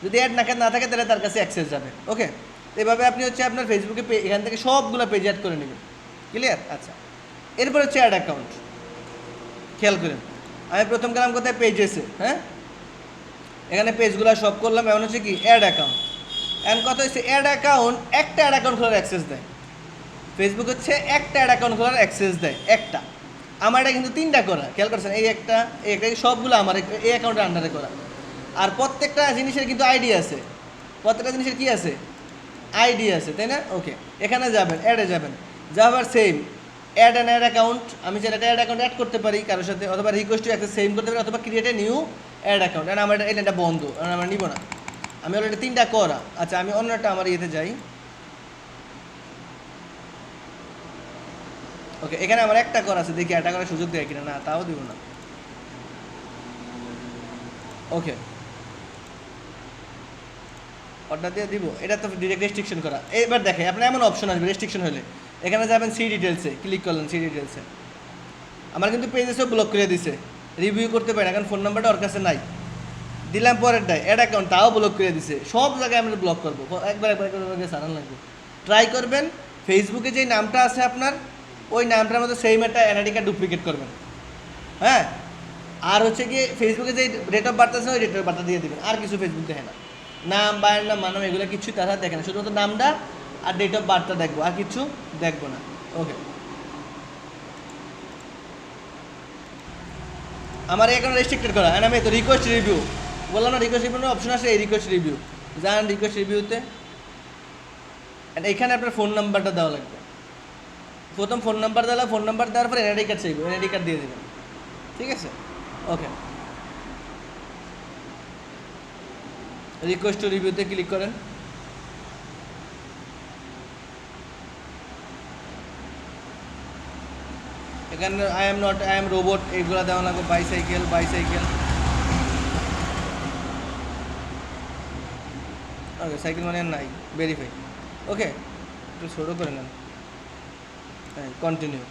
যদি অ্যাড না থাকে তাহলে তার কাছে অ্যাক্সেস যাবে। ওকে, তো এভাবে আপনি হচ্ছে আপনার ফেসবুকে এখান থেকে সবগুলো পেজ অ্যাড করে নেবেন। ক্লিয়ার? আচ্ছা, এরপর হচ্ছে অ্যাড অ্যাকাউন্ট। খেয়াল করেন, আমি প্রথম গেলাম কোথায়, পেজেসে। হ্যাঁ, এখানে পেজগুলো সব করলাম, এমন হচ্ছে কি অ্যাড অ্যাকাউন্ট। এখন কথা হচ্ছে অ্যাড অ্যাকাউন্ট, একটা অ্যাড অ্যাকাউন্ট খোলার অ্যাক্সেস দেয় ফেসবুক, হচ্ছে একটা অ্যাড অ্যাকাউন্ট খোলার অ্যাক্সেস দেয় একটা। আমার এটা কিন্তু 3টা করা, খেয়াল করছেন, এই একটা সবগুলো আমার এই অ্যাকাউন্টের আন্ডারে করা। আর প্রত্যেকটা জিনিসের কিন্তু আইডি আছে, প্রত্যেকটা জিনিসের কি আছে, আইডি আছে, তাই না? ওকে, এখানে যাবেন, অ্যাডে যাবেন, যাবার সেম অ্যাড অ্যাকাউন্ট, আমি যেটা অ্যাড অ্যাকাউন্ট অ্যাড করতে পারি কারোর সাথে, অথবা রিকোয়েস্ট টু অ্যাক্সেস সেম করতে পারি, অথবা create a new add account. আর আমার এটা বন্ধ, আমরা নিব না, আমি অলরেডি 3টা করা। আচ্ছা, আমি অন্য একটা আমার ইয়েতে যাই। ওকে, এখানে আমার একটা করা আছে, দেখি একটা করার সুযোগ দেয় কিনা, না তাও দিব না। ওকে, অর্ডার দিয়ে দিব, এটা তো ডিরেক্ট রেস্ট্রিকশন করা। এবার দেখে আপনার এমন অপশন আসবে রেস্ট্রিকশন হলে, এখানে যাবেন সি ডিটেলসে, ক্লিক করলেন সি ডিটেলসে, আমার কিন্তু পেজেসও ব্লক করে দিছে, রিভিউ করতে পারি না কারণ ফোন নাম্বারটা ওর কাছে নাই। দিলাম পরেরটায় অ্যাড অ্যাকাউন্ট, তাও ব্লক করে দিছে। সব জায়গায় আমরা ব্লক করবো, একবার করে সারান লাগবে। ট্রাই করবেন ফেসবুকে যেই নামটা আছে আপনার, ওই নামটার মধ্যে সেম একটা এনআইডি কার্ড ডুপ্লিকেট করবেন। হ্যাঁ, আর হচ্ছে কি ফেসবুকে যে ডেট অফ বার্থ আছে ওই ডেট অফ বার্থ দিয়ে দেবেন, আর কিছু ফেসবুক দেখে না, নাম বায়ের নাম মানাম এগুলো কিছুই তারা দেখে না, শুধুমাত্র নামটা আর ডেট অফ বার্থটা দেখবো, আর কিছু দেখবো না। ওকে, আমার এখানে রেস্ট্রিক্টেড করা, আর আমি তো রিকোয়েস্ট রিভিউ বললাম না, রিকোয়েস্ট রিভিউ অপশন আছে, এই রিকোয়েস্ট রিভিউ যান, রিকোয়েস্ট রিভিউতে এখানে আপনার ফোন নাম্বারটা দেওয়া লাগবে। প্রথম ফোন নাম্বার দেওয়া, ফোন নাম্বার দেওয়ার পর এনআইডি কার্ড চাইবে, এনআইডি কার্ড দিয়ে দেবেন। ঠিক আছে? ওকে, রিকোয়েস্ট টু রিভিউতে ক্লিক করেন। এখানে আই এম রোবট এইগুলো দেওয়া লাগবে, বাইসাইকেল ওকে, সাইকেল মানে আর নাই, ভেরিফাই। ওকে, একটু ছোটো করে নেন, কন্টিনিউ।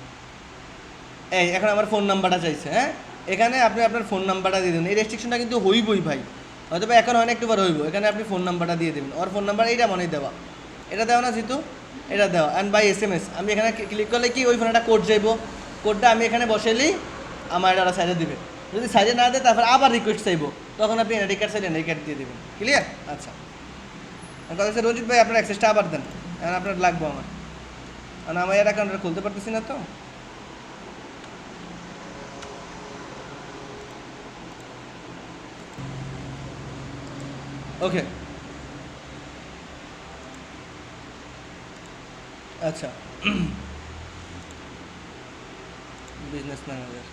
এই এখন আমার ফোন নাম্বারটা চাইছে। হ্যাঁ, এখানে আপনি আপনার ফোন নাম্বারটা দিয়ে দেবেন, এই রেস্ট্রিকশনটা কিন্তু হইবই ভাই, হয়তো বা এখন হয় না, একটুবার হইব। এখানে আপনি ফোন নাম্বারটা দিয়ে দেবেন, ওর ফোন নাম্বার এইটা মনে দেওয়া, এটা দেওয়া না জিতু, এটা দেওয়া। অ্যান্ড বাই SMS আমি এখানে ক্লিক করলে কি ওই ফোনে একটা কোড যাইব, কোডটা আমি এখানে বসাইলেই আমার এটা সাইডে দিবে। যদি সাইডে না দেয় তারপর আবার রিকোয়েস্ট চাইবো, তখন আপনি এনআইডি কার্ড সাইডে এনআইডি কার্ড দিয়ে দেবেন। ক্লিয়ার? আচ্ছা, কথা হচ্ছে রঞ্জিত ভাই আপনার অ্যাক্সেসটা আবার দেন, এখন আপনার লাগবো আমার, কারণ আমার এর অ্যাকাউন্টটা খুলতে পারতেছি না তো। ওকে, আচ্ছা, বিজনেস ম্যানেজার,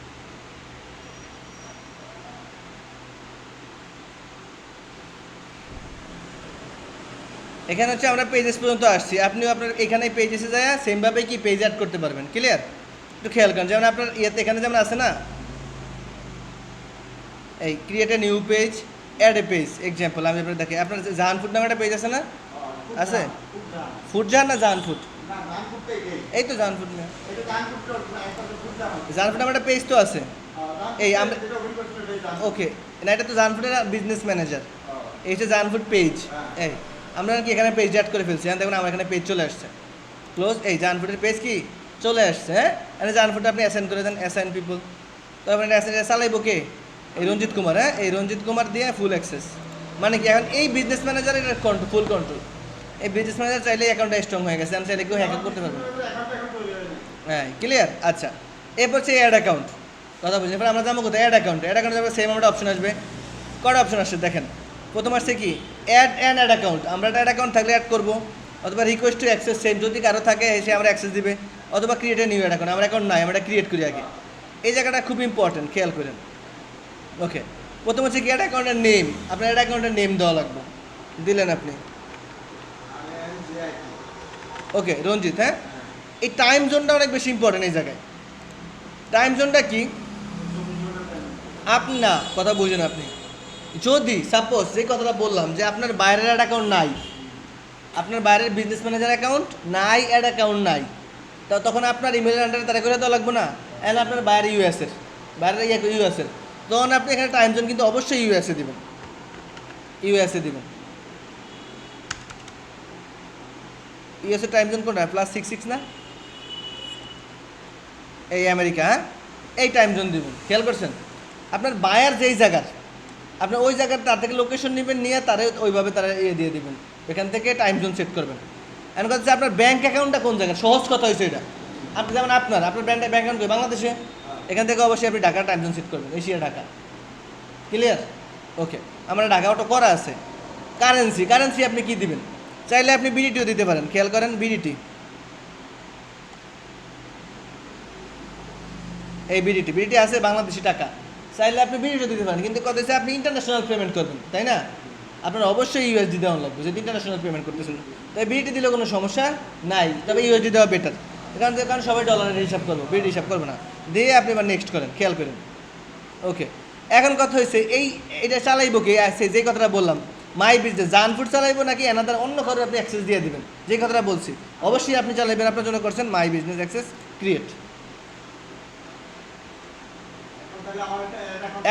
এখানে হচ্ছে আমরা পেজেস পর্যন্ত আসছি, আপনিও আপনার এখানে পেজেসে যায় সেমভাবে কি পেজ অ্যাড করতে পারবেন। ক্লিয়ার? একটু খেয়াল করেন, যেমন আপনার ইয়েতে এখানে যেমন আছে না, এই create a new page, add a page example, আমি আপনার দেখি আপনার জাহান ফুড নামে একটা পেজ আছে না, আছে? ফুড জাহান না জাহান ফুড? এই তো জানফুড না, জানফুড আমার একটা পেজ তো আছে। এই আমরা ওকে না, এটা তো জানফুডের বিজনেস ম্যানেজার, এই হচ্ছে জানফুড পেজ। এই আমরা কি এখানে পেজ অ্যাড করে ফেলছি, দেখুন আমার এখানে পেজ চলে আসছে, ক্লোজ। এই জানফুডের পেজ কি চলে আসছে, হ্যাঁ। এখানে জানফুড আপনি অ্যাসাইন করে দেন, অ্যাসাইন পিপল। তারপরে অ্যাসাইন চালাইবো কে, এই রঞ্জিত কুমার, হ্যাঁ, এই রঞ্জিত কুমার দিয়ে ফুল অ্যাক্সেস। মানে কি এখন এই বিজনেস ম্যানেজার এটা কন্ট্রোল, ফুল কন্ট্রোল। এই বিজনেস ম্যানেজার চাইলে অ্যাকাউন্টটা স্ট্রং হয়ে গেছে, আমি চাইলে কেউ হ্যাক করতে পারবে। হ্যাঁ, ক্লিয়ার। আচ্ছা, এরপর হচ্ছে অ্যাড অ্যাকাউন্ট, কথা বলছি। এরপর আমরা যাবো কোথায়, অ্যাড অ্যাকাউন্ট। অ্যাড অ্যাকাউন্টে যাবে, সেম আমরা অপশন আসবে, কটা অপশন আসছে দেখেন। প্রথম আসছে কি অ্যাড অ্যাড অ্যাকাউন্ট, আমরা একটা অ্যাড অ্যাকাউন্ট থাকলে অ্যাড করবো, অথবা রিকোয়েস্ট টু অ্যাক্সেস সেম, যদি কারো থাকে এসে আমরা অ্যাক্সেস দিবে, অথবা create a new add account, আমার অ্যাকাউন্ট নাই, আমরা ক্রিয়েট করি আগে। এই জায়গাটা খুব ইম্পর্টেন্ট, খেয়াল করেন। ওকে, প্রথম হচ্ছে কি অ্যাড অ্যাকাউন্টের নেম, আপনার অ্যাড অ্যাকাউন্টের নেম দেওয়া লাগবে, দিলেন আপনি। ওকে রঞ্জিত, হ্যাঁ। এই টাইম জোনটা অনেক বেশি ইম্পর্টেন্ট এই জায়গায়। টাইম জোনটা কি, আপনি না কথা বুঝেন, আপনি যদি সাপোজ যে কথাটা বললাম যে আপনার বাইরের অ্যাড অ্যাকাউন্ট নাই, আপনার বাইরের বিজনেস ম্যানেজার অ্যাকাউন্ট নাই, অ্যাড অ্যাকাউন্ট নাই, তো তখন আপনার ইমেলের আন্ডারে তারা করে দেওয়া লাগবে না। অ্যান্ড আপনার বাইরে ইউএসের, বাইরের ইউএসের, তখন আপনি এখানে টাইম জোন কিন্তু অবশ্যই ইউএসএ দেবেন, ইউএসএ দেবেন। ইউএসএ টাইম জোন কোনটা, +66 না, এই আমেরিকা, হ্যাঁ, এই টাইম জোন দেবেন। খেয়াল করছেন, আপনার বায়ার যেই জায়গার, আপনার ওই জায়গার তার থেকে লোকেশন নেবেন, নিয়ে তারা ওইভাবে তারা দিয়ে দিবেন, এখান থেকে টাইম জোন সেট করবেন। এখন কথা হচ্ছে আপনার ব্যাঙ্ক অ্যাকাউন্টটা কোন জায়গায়, সহজ কথা হয়েছে এটা। আপনি যেমন আপনার ব্যাঙ্ক অ্যাকাউন্ট বাংলাদেশে, এখান থেকে অবশ্যই আপনি ঢাকার টাইম জোন সেট করবেন, এশিয়া ঢাকা। ক্লিয়ার? ওকে, আমরা ঢাকা অটো করা আছে। কারেন্সি আপনি কি দিবেন, চাইলে আপনি বিডিটিও দিতে পারেন, খেয়াল করেন বিডিটি, এই বিডিটি আছে বাংলাদেশি টাকা, চাইলে আপনি বিডিটিও দিতে পারেন। কিন্তু কথা হচ্ছে আপনি ইন্টারন্যাশনাল পেমেন্ট করবেন, তাই না, আপনার অবশ্যই ইউএসডি দেওয়া লাগবে যদি ইন্টারন্যাশনাল পেমেন্ট করতেছেন। তাই বিডিটি দিলে কোনো সমস্যা নাই, তবে ইউএসডি দেওয়া বেটার, কারণ সবাই ডলারের হিসাব করবো, বিডি হিসাব করবে না। দিয়ে আপনি এবার নেক্সট করেন, খেয়াল করেন। ওকে, এখন কথা হয়েছে এইটা চালাইবো কি, আছে যে কথাটা বললাম, মাই বিজনেস জানফুড চালাইবো নাকি এনাদার অন্য কারো আপনি অ্যাক্সেস দিয়ে দেবেন, যে কথাটা বলছি অবশ্যই আপনি চালাইবেন, আপনার জন্য করছেন মাই বিজনেস অ্যাক্সেস ক্রিয়েট।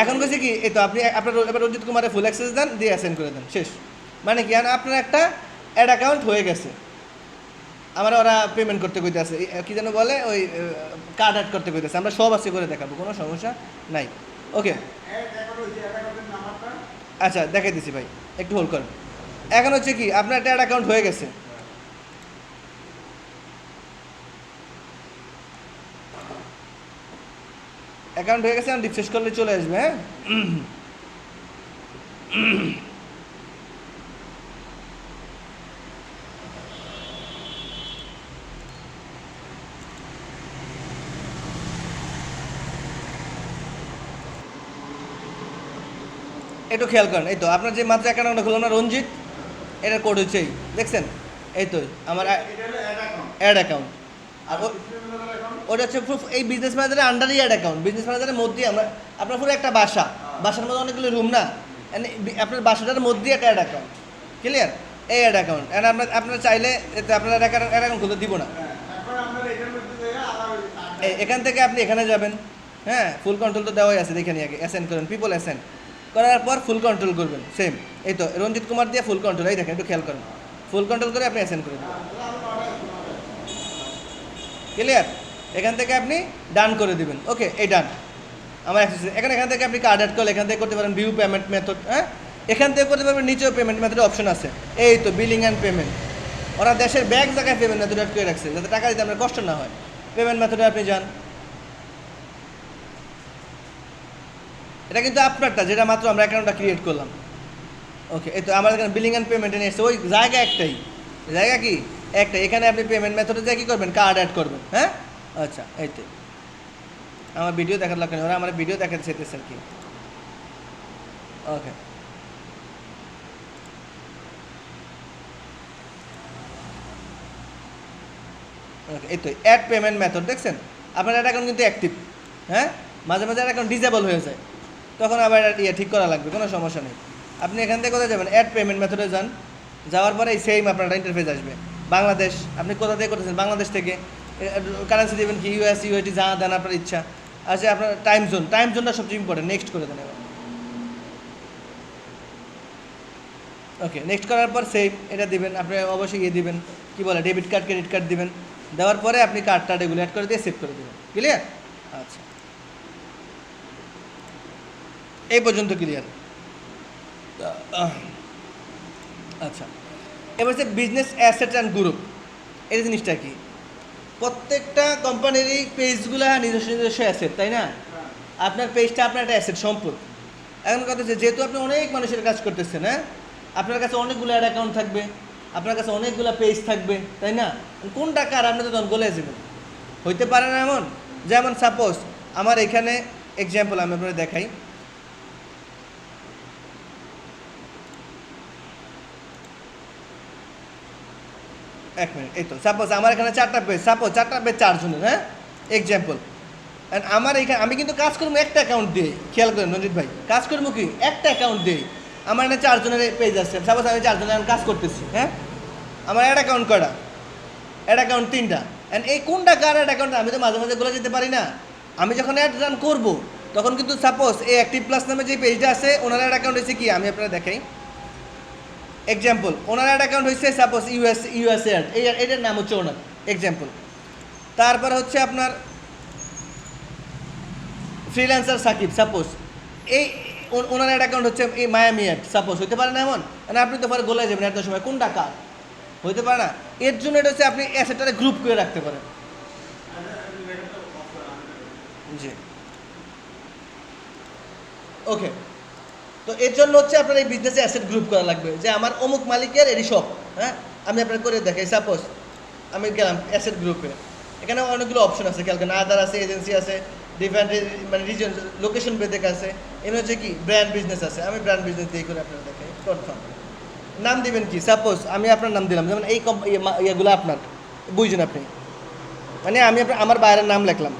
এখন কইছে কি, এই তো আপনি আপনার এবার রঞ্জিত কুমারের ফুল অ্যাক্সেস দেন, দিয়ে অ্যাসাইন করে দেন, শেষ। মানে কি আপনার একটা অ্যাড অ্যাকাউন্ট হয়ে গেছে। আমরা ওরা পেমেন্ট করতে কইতেছে, কি যেন বলে, ওই কার্ড অ্যাড করতে কইতেছে, আমরা সব আছে করে দেখাবো, কোনো সমস্যা নাই। ওকে, আচ্ছা দেখাই দিছি ভাই, একটু হোল্ড করেন। এখন হচ্ছে কি আপনার একটা অ্যাড অ্যাকাউন্ট হয়ে গেছে, অ্যাকাউন্ট হয়ে গেছে, আমি রিফ্রেশ করলে চলে আসবে, হ্যাঁ। একটু খেয়াল করেন, এই তো আপনার যে মাত্র অ্যাকাউন্টটা খুললাম না রঞ্জিত, এটার কোড হচ্ছে এই, দেখছেন, এই তো আমার অ্যাড অ্যাকাউন্ট। আর ওটা হচ্ছে এই বিজনেস ম্যানেজারের আন্ডারই অ্যাড অ্যাকাউন্ট, বিজনেস ম্যানেজারের মধ্যেই আমরা, আপনার পুরো একটা বাসার মধ্যে অনেকগুলো রুম না, আপনার বাসাটার মধ্যেই একটা অ্যাড অ্যাকাউন্ট, ক্লিয়ার, এই অ্যাড অ্যাকাউন্ট। অ্যান্ড আপনারা চাইলে আপনার অ্যাড অ্যাকাউন্ট খুলতে দিব না, এখান থেকে আপনি এখানে যাবেন, হ্যাঁ, ফুল কন্ট্রোল তো দেওয়াই আছে, দেখে নিয়ে আগে অ্যাসেন্ড করেন, পিপল অ্যাসেন্ড করার পর ফুল কন্ট্রোল করবেন, সেম এই তো রঞ্জিত কুমার দিয়ে ফুল কন্ট্রোল, এই দেখেন একটু খেয়াল করেন, ফুল কন্ট্রোল করে আপনি অ্যাসেন্ড করে দেবেন, ক্লিয়ার। এখান থেকে আপনি ডান করে দিবেন, ওকে, এই ডান আমার অ্যাক্সেস। এখান থেকে আপনি কার্ড অ্যাড করলে এখান থেকে করতে পারেন ভিউ পেমেন্ট মেথড, হ্যাঁ, এখান থেকে করতে পারবেন, নিচেও পেমেন্ট মেথডের অপশন আছে, এই তো বিলিং অ্যান্ড পেমেন্ট, ওরা দেশের ব্যাংক জায়গায় পেমেন্ট মেথড অ্যাড করে রাখছে, যাতে টাকা দিতে আপনার কষ্ট না হয়। পেমেন্ট মেথডে আপনি যান, এটা কিন্তু আপনারটা, যেটা মাত্র আমরা অ্যাকাউন্টটা ক্রিয়েট করলাম। ওকে, এই তো আমাদের এখানে বিলিং অ্যান্ড পেমেন্টে নিয়ে এসছে, ওই জায়গা একটাই, জায়গা কি একটাই, এখানে আপনি পেমেন্ট মেথডে যা কী করবেন, কার্ড অ্যাড করবেন, হ্যাঁ। আচ্ছা, এই তো আমার ভিডিও দেখার লাগবে না, ওরা আমার ভিডিও দেখাতে চাইতেছে আর কি। ওকে, ওকে, এই তো অ্যাড পেমেন্ট মেথড, দেখছেন আপনার অ্যাড অ্যাকাউন্ট কিন্তু অ্যাক্টিভ, হ্যাঁ। মাঝে মাঝে অ্যাড অ্যাকাউন্ট ডিসেবল হয়ে যায়, তখন আবার ঠিক করা লাগবে, কোনো সমস্যা নেই। আপনি এখান থেকে কোথায় যাবেন, অ্যাড পেমেন্ট মেথডে যান, যাওয়ার পরে এই সেম আপনার ইন্টারফেস আসবে, বাংলাদেশ, আপনি কোথা থেকে করতেছেন? বাংলাদেশ থেকে। কারেন্সি দেবেন কি ইউএস, ইউএটি, যা দেন আপনার ইচ্ছা। আচ্ছা আপনার টাইম জোনটা সবচেয়ে ইম্পর্টেন্ট, নেক্সট করে দেন এবার। ওকে, নেক্সট করার পর সেভ এটা দিবেন, আপনি অবশ্যই ইয়ে দিবেন, কী বলে, ডেবিট কার্ড ক্রেডিট কার্ড দিবেন। দেওয়ার পরে আপনি কার্ডটা এগুলো অ্যাড করে দিয়ে সেভ করে দেবেন। ক্লিয়ার? আচ্ছা, এই পর্যন্ত ক্লিয়ার। আচ্ছা, এবার হচ্ছে বিজনেস অ্যাসেট অ্যান্ড গ্রুপ। এই জিনিসটা কি, প্রত্যেকটা কোম্পানিরই পেজগুলো নিজস্ব নিজস্ব অ্যাসেট, তাই না? আপনার পেজটা আপনার একটা অ্যাসেট, সম্পদ। এখন কথা হচ্ছে, যেহেতু আপনি অনেক মানুষের কাজ করতেছেন, হ্যাঁ, আপনার কাছে অনেকগুলো অ্যাড অ্যাকাউন্ট থাকবে, আপনার কাছে অনেকগুলো পেজ থাকবে, তাই না? কোনটা কার আপনি তো তখন গলে যাবেন। হইতে পারে না এমন, যেমন সাপোজ আমার এখানে এক্সাম্পল আমি আপনাদের দেখাই। এক মিনিট, এই তো সাপোজ আমার এখানে 4টা পেজ, সাপোজ 4টা পেজ 4 জনের, হ্যাঁ, এক্সাম্পল। অ্যান্ড আমার এখানে আমি কিন্তু কাজ করবো একটা অ্যাকাউন্ট দিয়ে, খেয়াল করেন রঞ্জিত ভাই, কাজ করবো কি একটা অ্যাকাউন্ট দিয়ে। আমার এখানে 4 জনের পেজ আছে, সাপোজ আমি 4 জনের কাজ করতেছি, হ্যাঁ, আমার অ্যাড অ্যাকাউন্ট কটা? অ্যাড অ্যাকাউন্ট 3টা। অ্যান্ড এই কোনটা কার অ্যাড অ্যাকাউন্ট আমি তো মাঝে মাঝে বলে যেতে পারি না। আমি যখন অ্যাড রান করবো তখন কিন্তু সাপোজ এই অ্যাক্টিভ প্লাস নামে যে পেজটা আছে ওনার অ্যাড অ্যাকাউন্ট হচ্ছে কি, আমি আপনারা দেখাই এক্সাম্পল। ওনার অ্যাড অ্যাকাউন্ট হচ্ছে সাপোজ ইউএস অ্যাড, এটার নাম হচ্ছে ওনার এক্সাম্পল। তারপর হচ্ছে আপনার ফ্রিল্যান্সার সাকিব, সাপোজ এই ওনার অ্যাড অ্যাকাউন্ট হচ্ছে এই মায়ামি অ্যাড, সাপোজ। হতে পারে না এমন? মানে আপনি তো পরে গোলায় যাবেন এত সময় কোনটা কার, হইতে পারে না। এর জন্য এটা হচ্ছে আপনি অ্যাসেটটারে গ্রুপ করে রাখতে পারেন। জি, ওকে। তো এর জন্য হচ্ছে আপনার এই বিজনেসে অ্যাসেট গ্রুপ করা লাগবে, যে আমার অমুক মালিকের এরই সব, হ্যাঁ, আমি আপনার করে দেখাই। সাপোজ আমি গেলাম অ্যাসেট গ্রুপে, এখানে অনেকগুলো অপশন আছে, খেয়াল করেন, আদার আছে, এজেন্সি আছে, ডিফারেন্ট মানে রিজন, লোকেশন বেদেক আছে, এমনি হচ্ছে কি ব্র্যান্ড বিজনেস আছে। আমি ব্র্যান্ড বিজনেস দিয়ে করে আপনার দেখাই। প্রথম নাম দিবেন কি, সাপোজ আমি আপনার নাম দিলাম, যেমন এই ইয়েগুলো আপনার বুঝছেন আপনি, মানে আমি আমার বাইরের নাম লিখলাম,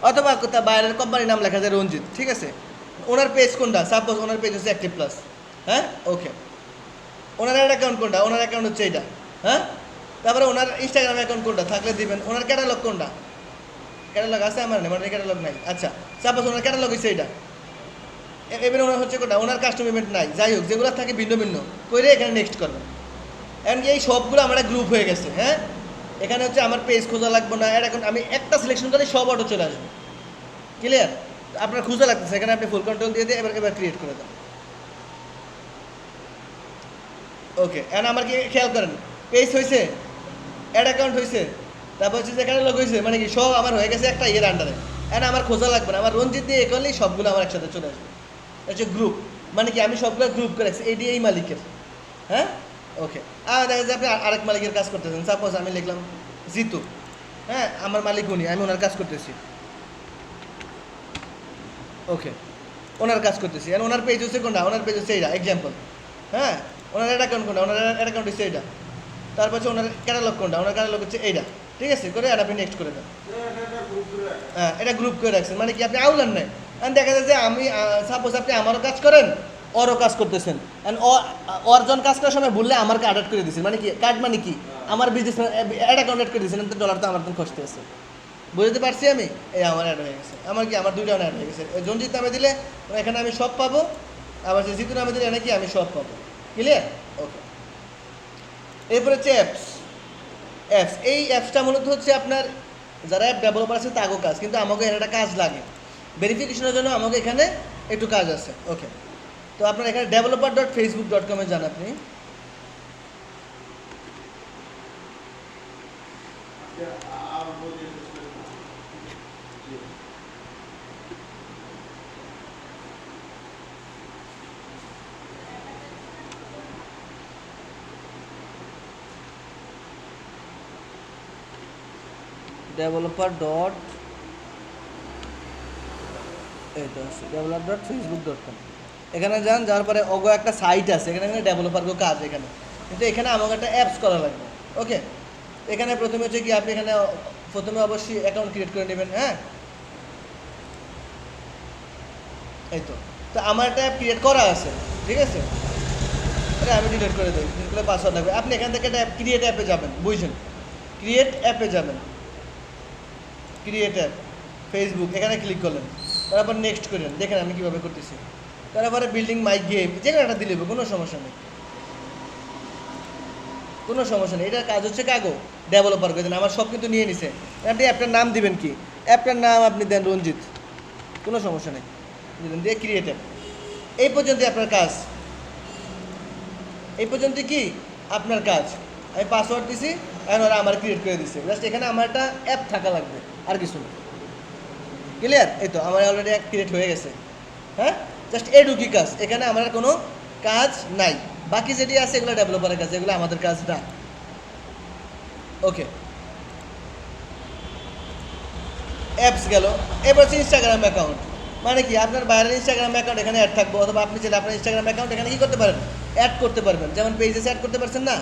অথবা বাইরের কোম্পানির নাম লেখা যায় রঞ্জিত, ঠিক আছে। ওনার পেজ কোনটা, সাপোজ ওনার পেজ হচ্ছে অ্যাক্টিভ প্লাস, হ্যাঁ, ওকে। ওনার অ্যাড অ্যাকাউন্ট কোনটা, ওনার অ্যাকাউন্ট হচ্ছে এইটা, হ্যাঁ। তারপরে ওনার ইনস্টাগ্রাম অ্যাকাউন্ট কোনটা থাকলে দিবেন। ওনার ক্যাটালগ কোনটা, ক্যাটালগ আছে আমার নেই, মানে ক্যাটালগ নাই। আচ্ছা, সাপোজ ওনার ক্যাটালগ হচ্ছে এইটা। এবার ওনার হচ্ছে কোনটা, ওনার কাস্টম ইভেন্ট নাই, যাই হোক, যেগুলো থাকে ভিন্ন ভিন্ন করে এখানে নেক্সট করবেন। এমনকি এই সবগুলো আমার গ্রুপ হয়ে গেছে, হ্যাঁ। এখানে হচ্ছে আমার পেজ খোঁজা লাগবে না, অ্যাড অ্যাকাউন্ট আমি একটা সিলেকশন করে সব অটো চলে আসবে। ক্লিয়ার? আপনার খুঁজে লাগতেছে, এখানে আপনি ফুল কন্ট্রোল দিয়ে এবার ক্রিয়েট করে দেন। ওকে, এখন আমার কি খেয়াল করেন, পেজ হয়েছে, অ্যাড অ্যাকাউন্ট হয়েছে, তারপর হচ্ছে যেখানে লোক হয়েছে, মানে কি সব আমার হয়ে গেছে একটা ইয়ের আন্ডারে। এখন আমার খোঁজা লাগবে না, আমার রঞ্জিত দিয়ে এ করলেই সবগুলো আমার একসাথে চলে আসবে। হচ্ছে গ্রুপ, মানে কি আমি সবগুলো গ্রুপ করে রাখছি, এই মালিকের, হ্যাঁ, ওকে। আর দেখা যায় আপনি আরেক মালিকের কাজ করতেছেন, সাপোজ আমি লিখলাম জিতু, হ্যাঁ, আমার মালিক উনি, আমি ওনার কাজ করতেছি, ওকে, ওনার কাজ করতেছি। আর ওনার পেজ হচ্ছে কোনটা, ওনার পেজ হচ্ছে এইটা এক্সাম্পল, হ্যাঁ। ওনার অ্যাড অ্যাকাউন্ট কোনটা, ওনার অ্যাড অ্যাকাউন্ট হচ্ছে এইটা। তারপর হচ্ছে ওনার ক্যাটালগ কোনটা, ওনার ক্যাটালগ হচ্ছে এইটা, ঠিক আছে। করে আর আপনি নেক্সট করে দেন। হ্যাঁ, এটা গ্রুপ করে রাখছেন, মানে কি আপনি আউলান নেই। কারণ দেখা যায় যে আমি সাপোজ আপনি আমারও কাজ করেন, ওরও কাজ করতেছেন, অ্যান্ড অর্জন কাজ করার সময় বললে আমার কার্ড অ্যাড করে দিয়েছেন, মানে কি কার্ড মানে কি আমার বিজনেস অ্যাড অ্যাকাউন্ট অ্যাড করে দিয়েছেন, তো ডলার তো আমার তো খসতে আছে, বুঝতে পারছি আমি। এই আমার অ্যাড হয়ে গেছে, আমার কি আমার 2টা অ্যাড হয়ে গেছে। রঞ্জিত নামে দিলে এখানে আমি সব পাবো, আবার যে জিতু নামে দিলে নাকি আমি সব পাবো। ক্লিয়ার? ওকে। এরপরে হচ্ছে অ্যাপস। এই অ্যাপসটা মূলত হচ্ছে আপনার যারা অ্যাপ ডেভেলপার আছে তাগো কাজ, কিন্তু আমাকে এখানে একটা কাজ লাগে ভেরিফিকেশনের জন্য, আমাকে এখানে একটু কাজ আছে। ওকে, তো আপনার এখানে developer.facebook.com-এ যান আপনি। developer.facebook.com, এখানে যান, যাওয়ার পরে ওগো একটা সাইট আছে, এখানে ডেভেলপার গো কাজ এখানে, কিন্তু এখানে আমাকে একটা অ্যাপস করা লাগবে। ওকে, এখানে প্রথমে হচ্ছে কি আপনি এখানে প্রথমে অবশ্যই অ্যাকাউন্ট ক্রিয়েট করে নেবেন, হ্যাঁ। এই তো আমার একটা অ্যাপ ক্রিয়েট করা আছে, ঠিক আছে। এটা আমি ডিলিট করে দিই, ডিলিট পাসওয়ার্ড লাগবে। আপনি এখান থেকে একটা ক্রিয়েট অ্যাপে যাবেন, বুঝছেন? ক্রিয়েট অ্যাপে যাবেন, ক্রিয়েট অ্যাপ, ফেসবুক, এখানে ক্লিক করলেন, তারপর নেক্সট করেন। দেখেন আমি কীভাবে করতেছি। তারপরে বিল্ডিং মাই গেম, যে কোনো একটা দিলে কোনো সমস্যা নেই, কোনো সমস্যা নেই। এটার কাজ হচ্ছে কাগো ডেভেলপার করে দেন, আমার সব কিন্তু নিয়ে নিছে। আপনি অ্যাপটার নাম দিবেন কি, অ্যাপটার নাম আপনি দেন রঞ্জিত, কোনো সমস্যা নেই, দিলেন, দিয়ে ক্রিয়েট অ্যাপ। এই পর্যন্ত আপনার কাজ, এই পর্যন্ত কি আপনার কাজ। আমি পাসওয়ার্ড দিছি, এখন ওরা আমার ক্রিয়েট করে দিচ্ছে। জাস্ট এখানে আমার একটা অ্যাপ থাকা লাগবে, আর কিছু না। ক্লিয়ার? এই তো আমার অলরেডি অ্যাপ ক্রিয়েট হয়ে গেছে। হ্যাঁ, জাস্ট এটুকুই কাজ, এখানে আমার কোনো কাজ নাই। বাকি যেটি আছে এগুলো ডেভেলপারের কাজ, এগুলো আমাদের কাজ না। ওকে, অ্যাপস গেল। এবার হচ্ছে ইনস্টাগ্রাম অ্যাকাউন্ট, মানে কি আপনার বাইরের ইনস্টাগ্রাম অ্যাকাউন্ট এখানে অ্যাড থাকবো, অথবা আপনি চাইলে আপনার ইনস্টাগ্রাম অ্যাকাউন্ট এখানে কী করতে পারেন, অ্যাড করতে পারবেন। যেমন পেজেস অ্যাড করতে পারছেন না,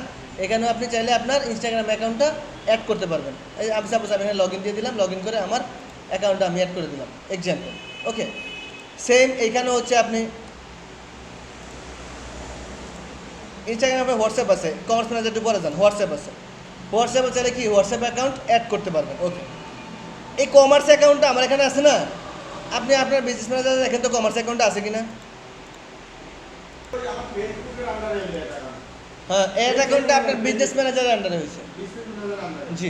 এখানেও আপনি চাইলে আপনার ইনস্টাগ্রাম অ্যাকাউন্টটা অ্যাড করতে পারবেন। এই আমি সাপোজ আমি এখানে লগ ইন দিয়ে দিলাম, লগ ইন করে আমার অ্যাকাউন্টটা আমি অ্যাড করে দিলাম, এক্সাম্পল। ওকে, সেম এইখানেও হচ্ছে আপনি ইনস্টাগ্রামে হোয়াটসঅ্যাপ আছে, কমার্স ম্যানেজার একটু পরে যান, হোয়াটসঅ্যাপ আছে, হোয়াটসঅ্যাপে চাইলে কি হোয়াটসঅ্যাপ অ্যাকাউন্ট অ্যাড করতে পারবেন। ওকে, এই কমার্স অ্যাকাউন্টটা আমার এখানে আছে না, আপনি আপনার বিজনেস ম্যানেজার দেখেন তো কমার্স অ্যাকাউন্ট আছে কিনা। হ্যাঁ, অ্যাড অ্যাকাউন্টটা আপনার বিজনেস ম্যানেজারের আন্ডারে হয়েছে। জি,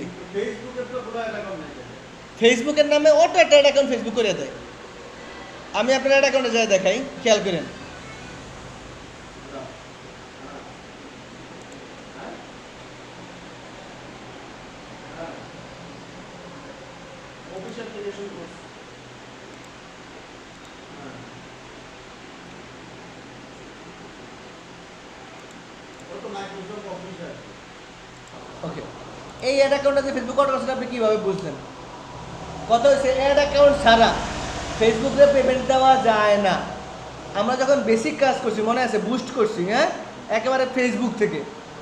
ফেসবুকের নামে অটো একটা অ্যাড অ্যাকাউন্ট ফেসবুক করে দেয়। আমি আপনার অ্যাড অ্যাকাউন্টে যাই দেখাই, খেয়াল করেন। ওকে, এই অ্যাড অ্যাকাউন্টটা যে ফেসবুক অটো আছে আপনি কীভাবে বুঝলেন? কত হয়েছে? অ্যাড অ্যাকাউন্ট ছাড়া ফেসবুকে পেমেন্ট দেওয়া যায় না। আমরা যখন বেসিক কাজ করছি মনে আছে, বুস্ট করছি, হ্যাঁ, একেবারে ফেসবুক থেকে,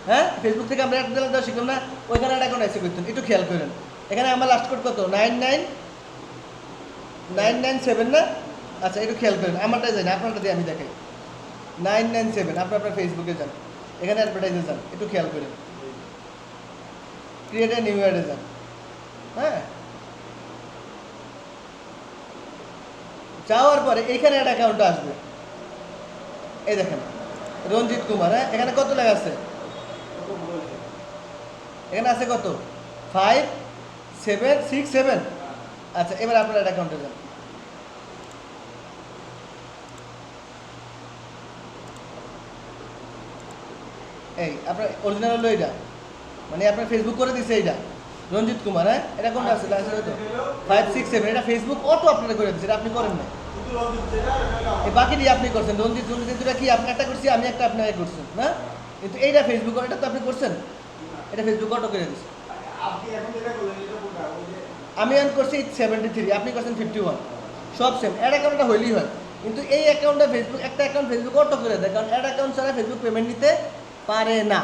হ্যাঁ, ফেসবুক থেকে আমরা একটা দেওয়া শিখলাম না, ওইখানে অ্যাড অ্যাকাউন্ট এসে করতেন। একটু খেয়াল করেন, এখানে আমার লাস্ট কোড কত, 99997 না? আচ্ছা, একটু খেয়াল করেন, আমারটাই যাই না, আপনারটা দিয়ে আমি দেখাই। 997, আপনার ফেসবুকে যান, এখানে অ্যাডভার্টাইজে যান, একটু খেয়াল করেন, ক্রিয়েট এ নিউ অ্যাডে যান। হ্যাঁ, যাওয়ার পরে এখানে একটা অ্যাকাউন্ট আসবে, এই দেখেন রঞ্জিত কুমার। হ্যাঁ, এখানে কত লেখা আছে, এখানে আছে কত, 5767। আচ্ছা, এবার আপনার একটা অ্যাকাউন্টে যান, এই আপনার অরিজিনাল হলো এইটা, মানে আপনার ফেসবুক করে দিছে এইটা রঞ্জিত কুমার। হ্যাঁ, এটা কোনটা আছে, আছে কত, 567। এটা ফেসবুক অটো আপনারা করে দিচ্ছে, এটা আপনি করেন না, এই বাকিটি আপনি করছেন। রঞ্জিত দুটা কি আপনি একটা করছি, আমি একটা আপনাকে করছেন না, কিন্তু এইটা ফেসবুক, এটা তো আপনি করছেন, এটা ফেসবুক অটো করে দিচ্ছে। আমি অন করছি 73, আপনি করছেন 51, সব সেম। অ্যাড অ্যাকাউন্টটা হইলেই হয়, কিন্তু এই অ্যাকাউন্টটা ফেসবুক, একটা অ্যাকাউন্ট ফেসবুক অটো করে দেয়, কারণ অ্যাড অ্যাকাউন্ট ছাড়া ফেসবুক পেমেন্ট নিতে পারে না।